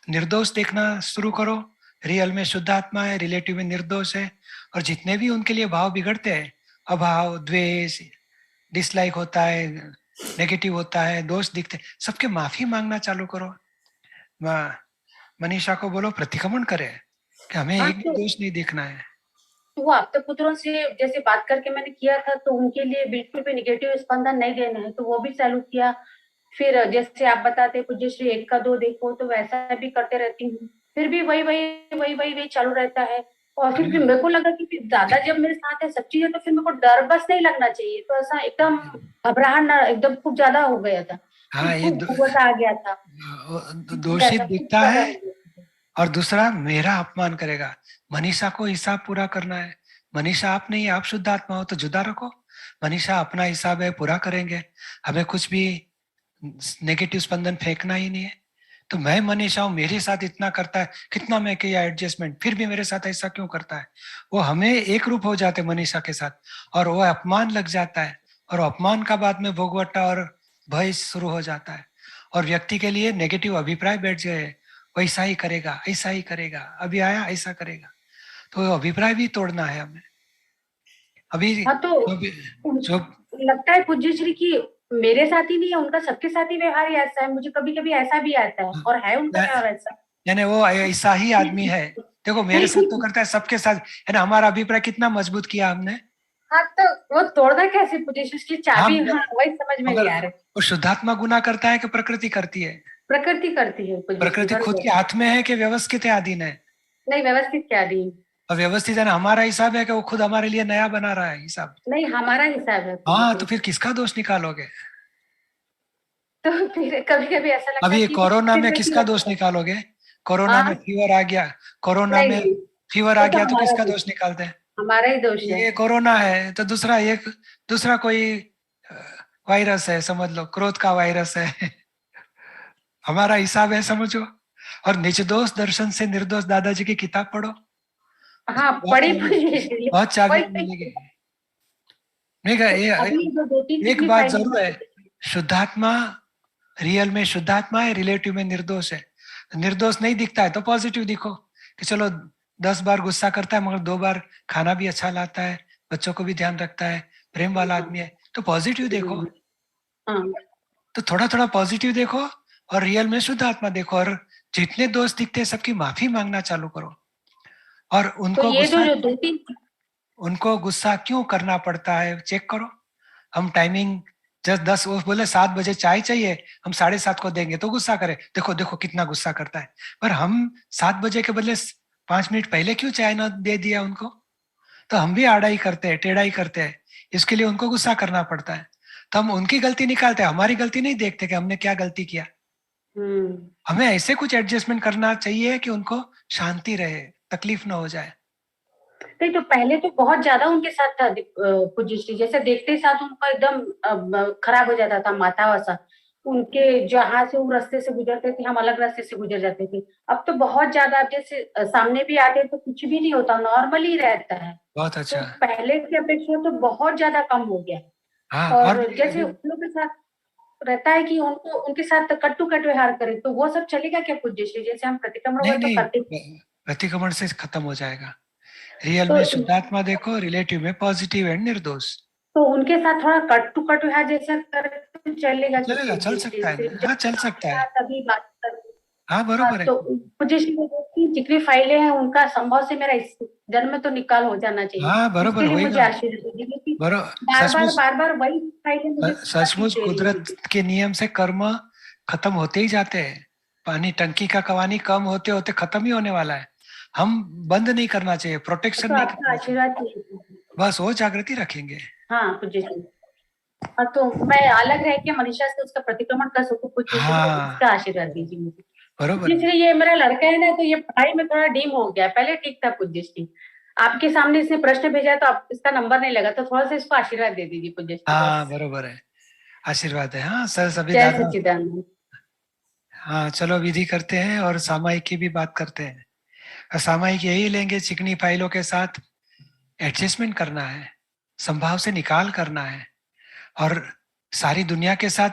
निर्दोष देखना शुरू करो, रियल में शुद्धात्मा है, रिलेटिव में निर्दोष है। और जितने भी उनके लिए भाव बिगड़ते हैं, अभाव, द्वेष, डिसलाइक होता है, नेगेटिव होता है, दोष दिखते, सबके माफी मांगना चालू करो। मनीषा को बोलो प्रतिक्रमण करे कि हमें एक भी दोष नहीं देखना है। वो आपके पुत्रों से जैसे बात करके मैंने किया था, तो उनके लिए बिल्कुल भी निगेटिव स्पंदन नहीं देना है, तो वो भी चालू किया। फिर जैसे आप बताते पूज्यश्री 1 का 2 देखो, तो वैसा भी करते रहती हूँ, फिर भी वही चालू रहता है। और फिर भी मेरे को लगा कि फिर दादा जब मेरे साथ है सब चीजें, तो फिर मेरे को डर बस नहीं लगना चाहिए, तो ऐसा एकदम घबराहट ना, एकदम खूब ज्यादा हो गया था, हाँ, ये खूब भूख आ गया था, दोषित खूब दिखता ज्यादा है। हो गया। और दूसरा मेरा अपमान करेगा। मनीषा को हिसाब पूरा करना है। मनीषा आप नहीं, आप शुद्ध आत्मा हो तो जुदा रखो। मनीषा अपना हिसाब है, पूरा करेंगे। हमें कुछ भी नेगेटिव स्पंदन फेंकना ही नहीं है। तो मैं मनीषा हूं, मेरे साथ इतना करता है, कितना मैं किया एडजस्टमेंट, फिर भी मेरे साथ ऐसा क्यों करता है। वो हमें एक रूप हो जाते मनीषा के साथ, और वो अपमान लग जाता है, और अपमान का बाद में भोगवटा और भय शुरू हो जाता है, और व्यक्ति के लिए नेगेटिव अभिप्राय बैठ गए, वैसा ही करेगा, ऐसा ही करेगा, अभी आया ऐसा करेगा। तो अभिप्राय भी तोड़ना है हमें अभी। हाँ, तो जो लगता है पूज्य श्री की मेरे साथ ही नहीं है, उनका सबके साथ ही व्यवहार ही ऐसा है। मुझे कभी कभी ऐसा भी आता है, और है उनका व्यवहार ऐसा। यानी वो ऐसा ही आदमी है। देखो मेरे साथ तो करता है, सबके साथ है ना। हमारा अभिप्राय कितना मजबूत किया हमने। हाँ, तो वो तोड़ना कैसे पूज्य श्री की चाबी? हाँ, वही समझ में नहीं आ रहा। वो शुद्धात्मा गुना करता है कि प्रकृति करती है? प्रकृति करती है। प्रकृति खुद के हाथ में है कि व्यवस्थित है अधीन है? नहीं, व्यवस्थित क्या अधीन। और व्यवस्थित है ना, हमारा हिसाब है कि वो खुद हमारे लिए नया बना रहा है हिसाब? नहीं, हमारा हिसाब है। हाँ, तो फिर किसका दोष निकालोगे? तो फिर कभी कभी ऐसा लगता है अभी कि कोरोना में किसका दोष निकालोगे? कोरोना में फीवर आ गया, कोरोना में फीवर आ गया तो किसका दोष निकालते हैं? हमारा ही दोष है। ये कोरोना है तो दूसरा कोई वायरस है, समझ लो क्रोध का वायरस है। हमारा हिसाब है, समझो। और निर्दोष दर्शन से निर्दोष दादाजी की किताब पढ़ो। हाँ, पढ़ी बहुत चाबी मिलेगी। एक बात जरूर है, शुद्धात्मा रियल में शुद्धात्मा है, रिलेटिव में निर्दोष है। निर्दोष नहीं दिखता है तो पॉजिटिव दिखो कि चलो 10 बार गुस्सा करता है मगर 2 बार खाना भी अच्छा लाता है, बच्चों को भी ध्यान रखता है, प्रेम वाला आदमी है, तो पॉजिटिव देखो। तो थोड़ा थोड़ा पॉजिटिव देखो और रियल में शुद्ध आत्मा देखो, और जितने दोष दिखते हैं सबकी माफी मांगना चालू करो। और उनको उनको गुस्सा क्यों करना पड़ता है चेक करो। हम टाइमिंग जस्ट 10, वो बोले 7 बजे चाय चाहिए, हम 7:30 को देंगे तो गुस्सा करे, देखो देखो कितना गुस्सा करता है। पर हम 7 बजे के बदले 5 मिनट पहले क्यों चाय ना दे दिया उनको? तो हम भी आड़ा ही करते हैं, टेढ़ा ही करते हैं, इसके लिए उनको गुस्सा करना पड़ता है। तो हम उनकी गलती निकालते हैं, हमारी गलती नहीं देखते कि हमने क्या गलती किया। हमें ऐसे कुछ एडजस्टमेंट करना चाहिए कि उनको शांति रहे, तकलीफ ना हो जाए। नहीं, तो पहले तो बहुत ज्यादा उनके साथ था पूज्य श्री, जैसे देखते साथ उनका एकदम खराब हो जाता था माथा वैसा। उनके जहाँ से वो रास्ते से गुजरते थे, हम अलग रास्ते से गुजर जाते थे। अब तो बहुत ज्यादा, अब जैसे सामने भी आते तो कुछ भी नहीं होता, नॉर्मल ही रहता है। बहुत अच्छा। तो पहले की अपेक्षा तो बहुत ज्यादा कम हो गया। हाँ, और जैसे उन लोग के साथ रहता है कि उनको उनके साथ कट टू कट व्यवहार करें, तो वो सब चलेगा क्या पूज्य श्री? जैसे हम प्रतिक्रमण तो करते, प्रतिक्रमण से खत्म हो जाएगा। रियल में शुद्धात्मा देखो, रिलेटिव में पॉजिटिव एंड निर्दोष। तो उनके साथ थोड़ा कट टू कट व्यवहार जैसा करे तो चलेगा? चल सकता है। हाँ, चल सकता है। तभी बात कर। हाँ, बरोबर है। तो पूज्य श्री जितनी फाइलें हैं उनका संभव से मेरा इस जन्म में तो निकाल हो जाना चाहिए। हाँ, बरोबर होगा। मुझे आशीर्वाद दीजिए। बार-बार वही फाइलें सचमुच कुदरत के नियम से कर्म खत्म होते ही जाते हैं। पानी टंकी का कवानी कम होते होते खत्म ही होने वाला है। हम बंद नहीं करना चाहिए, प्रोटेक्शन नहीं करना चाहिए, बस वो जागृति रखेंगे। हाँ पूज्य श्री। तो मैं अलग रह के मनीषा से उसका प्रतिक्रमण कर सकूं पूज्य श्री, इसका आशीर्वाद दीजिए मुझे। बरोबर। इसलिए ये मेरा लड़का है ना, तो ये पढ़ाई में थोड़ा डीम हो गया, पहले ठीक था पूज्य श्री। आपके सामने इसने प्रश्न भेजा है तो आप इसका नंबर नहीं लगा, तो थोड़ा सा इसको आशीर्वाद दे दीजिए पूज्य श्री। हाँ, बरोबर है, आशीर्वाद है। हाँ सर, सभी जय सच्चिदानंद। हाँ, चलो विधि करते हैं और सामायिक की भी बात करते हैं। सामायिक यही लेंगे, चिकनी फाइलों के साथ एडजस्टमेंट करना है, संभाव से निकाल करना है। और सारी दुनिया के साथ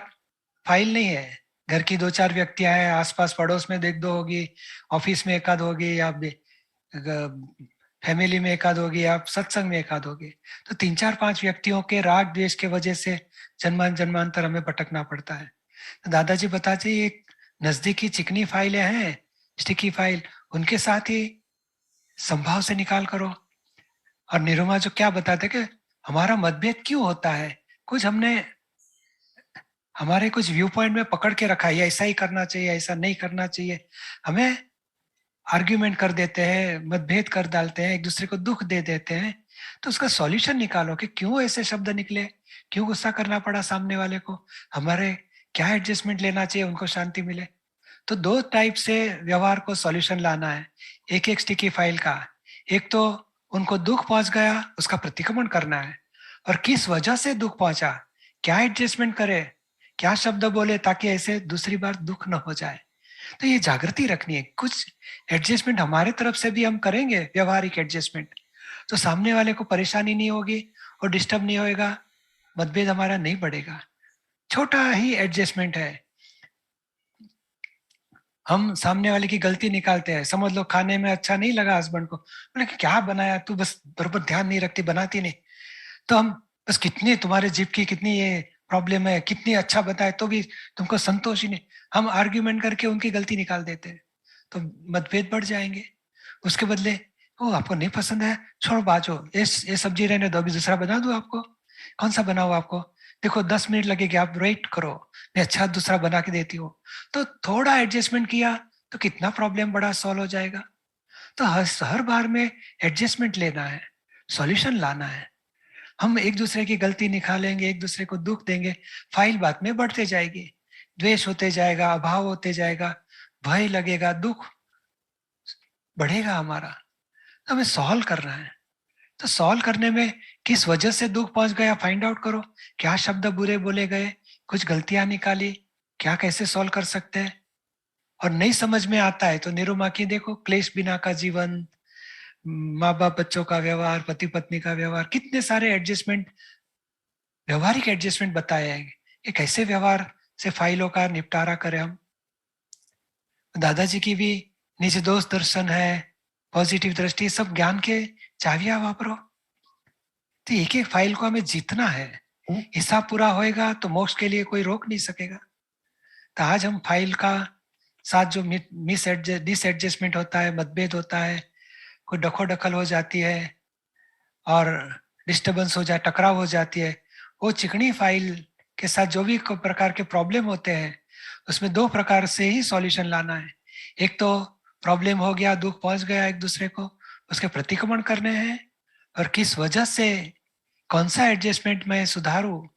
फाइल नहीं है, घर की 2-4 व्यक्तियां हैं, आसपास पड़ोस में 1-2 होगी, ऑफिस में 1-आध होगी, या फैमिली में 1-आध होगी, या सत्संग में 1-आध होगी। तो 3-4-5 व्यक्तियों के राग द्वेष के वजह से जन्मांतर हमें भटकना पड़ता है। तो दादाजी बताते हैं एक नजदीकी चिकनी फाइलें हैं, स्टिकी फाइल, उनके साथ ही संभाव से निकाल करो। और निरुमा जो क्या बताते कि हमारा मतभेद क्यों होता है, कुछ हमने हमारे कुछ व्यू पॉइंट में पकड़ के रखा है, ऐसा ही करना चाहिए, ऐसा नहीं करना चाहिए। हमें आर्ग्यूमेंट कर देते हैं, मतभेद कर डालते हैं, एक दूसरे को दुख दे देते हैं, तो उसका सॉल्यूशन निकालो कि क्यों ऐसे शब्द निकले, क्यों गुस्सा करना पड़ा सामने वाले को, हमारे क्या एडजस्टमेंट लेना चाहिए उनको शांति मिले। तो दो टाइप से व्यवहार को सॉल्यूशन लाना है, एक एक स्टिकी फाइल का। एक तो उनको दुख पहुंच गया, उसका प्रतिक्रमण करना है, और किस वजह से दुख पहुंचा, क्या एडजस्टमेंट करे, क्या शब्द बोले ताकि ऐसे दूसरी बार दुख न हो जाए। तो ये जागृति रखनी है। कुछ एडजस्टमेंट हमारे तरफ से भी हम करेंगे, व्यवहारिक एडजस्टमेंट, तो सामने वाले को परेशानी नहीं होगी और डिस्टर्ब नहीं होएगा, मतभेद हमारा नहीं बढ़ेगा। छोटा ही एडजस्टमेंट है। हम सामने वाले की गलती निकालते हैं, समझ लो खाने में अच्छा नहीं लगा हस्बैंड को, बोले क्या बनाया तू, बस बराबर ध्यान नहीं रखती, बनाती नहीं। तो हम बस कितनी तुम्हारे जीभ की कितनी ये प्रॉब्लम है, कितनी अच्छा बताए तो भी तुमको संतोष ही नहीं, हम आर्ग्यूमेंट करके उनकी गलती निकाल देते हैं, तो मतभेद बढ़ जाएंगे। उसके बदले ओ आपको नहीं पसंद है, छोड़ो बाजो, ये सब्जी रहने दो, अभी दूसरा बना दो आपको, कौन सा बनाओ आपको, देखो 10 मिनट लगेगा, आप वेट करो, मैं अच्छा दूसरा बना के देती हूँ। तो थोड़ा एडजस्टमेंट किया तो कितना प्रॉब्लम बड़ा सॉल्व हो जाएगा। तो हर बार में एडजस्टमेंट लेना है, सॉल्यूशन लाना है। हम एक दूसरे की गलती निकालेंगे, एक दूसरे को दुख देंगे, फाइल बाद में बढ़ते जाएगी, द्वेष होते जाएगा, अभाव होते जाएगा, भय लगेगा, दुख बढ़ेगा हमारा। तो हमें सॉल्व करना है। तो सॉल्व करने में किस वजह से दुख पहुंच गया फाइंड आउट करो, क्या शब्द बुरे बोले गए, कुछ गलतियां निकाली, क्या कैसे सॉल्व कर सकते हैं। और नहीं समझ में आता है तो निरुमा की देखो, क्लेश बिना का जीवन, माँ बाप बच्चों का व्यवहार, पति पत्नी का व्यवहार, कितने सारे एडजस्टमेंट, व्यवहारिक एडजस्टमेंट बताए हैं कि कैसे व्यवहार से फाइलों का निपटारा करें हम। दादाजी की भी निज दोष दर्शन है, पॉजिटिव दृष्टि, सब ज्ञान के चाबियां वापरो। तो एक एक फाइल को हमें जीतना है, हिसाब पूरा होएगा तो मोक्ष के लिए कोई रोक नहीं सकेगा। तो आज हम फाइल का साथ जो डिसएडजस्टमेंट होता है, मतभेद होता है, कोई दखल हो जाती है और डिस्टर्बेंस हो जाए, टकराव हो जाती है, वो चिकनी फाइल के साथ जो भी प्रकार के प्रॉब्लम होते हैं उसमें दो प्रकार से ही सॉल्यूशन लाना है। एक तो प्रॉब्लम हो गया, दुख पहुंच गया एक दूसरे को, उसके प्रतिक्रमण करने हैं, और किस वजह से, कौन सा एडजस्टमेंट में सुधारूं,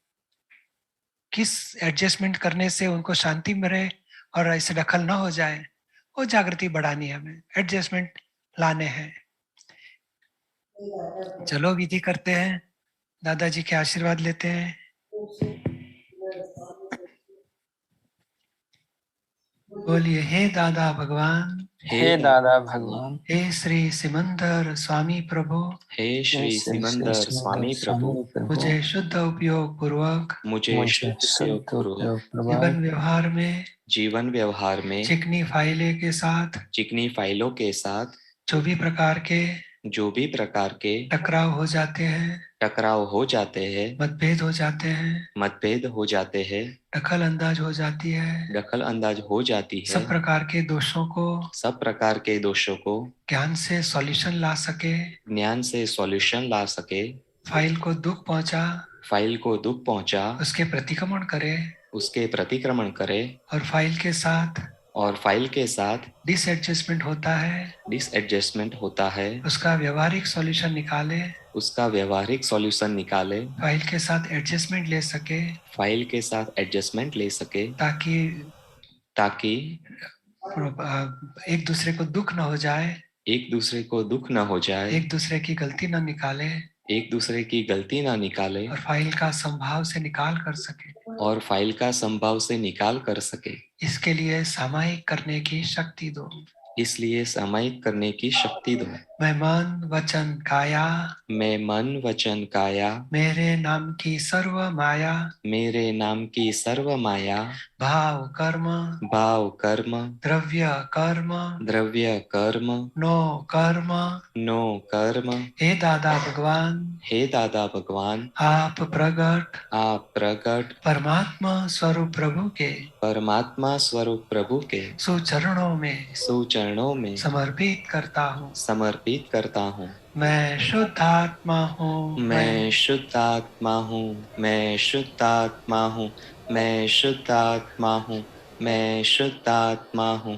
किस एडजस्टमेंट करने से उनको शांति मिले और ऐसे दखल ना हो जाए, वो जागृति बढ़ानी है, हमें एडजस्टमेंट लाने हैं। चलो विधि करते हैं, दादाजी के आशीर्वाद लेते हैं। बोलिए, हे दादा भगवान, हे दादा भगवान, हे श्री सिमंदर स्वामी प्रभु, हे श्री सिमंदर स्वामी प्रभु, मुझे शुद्ध उपयोग पूर्वक, मुझे शुद्ध उपयोग पूर्वक जीवन व्यवहार में चिकनी फाइलों के साथ जो भी प्रकार के टकराव हो जाते हैं, मतभेद हो जाते हैं, दखल अंदाज हो जाती है, सब प्रकार के दोषों को ज्ञान से सॉल्यूशन ला सके, फाइल को दुख पहुंचा, उसके प्रतिक्रमण करे, और फाइल के साथ डिसएडजस्टमेंट होता है, उसका व्यवहारिक सॉल्यूशन निकाले, फाइल के साथ एडजस्टमेंट ले सके, ताकि एक दूसरे को दुख न हो जाए, एक दूसरे की गलती न निकाले, और फाइल का संभाव से निकाल कर सके, इसके लिए सामायिक करने की शक्ति दो। मैं मन वचन काया, मेरे नाम की सर्व माया, भाव कर्म, द्रव्य कर्म, नो कर्म, हे दादा भगवान, आप प्रगट परमात्मा स्वरूप प्रभु के सुचरणों में समर्पित करता हूँ। मैं शुद्ध आत्मा हूँ, मैं शुद्ध आत्मा हूँ।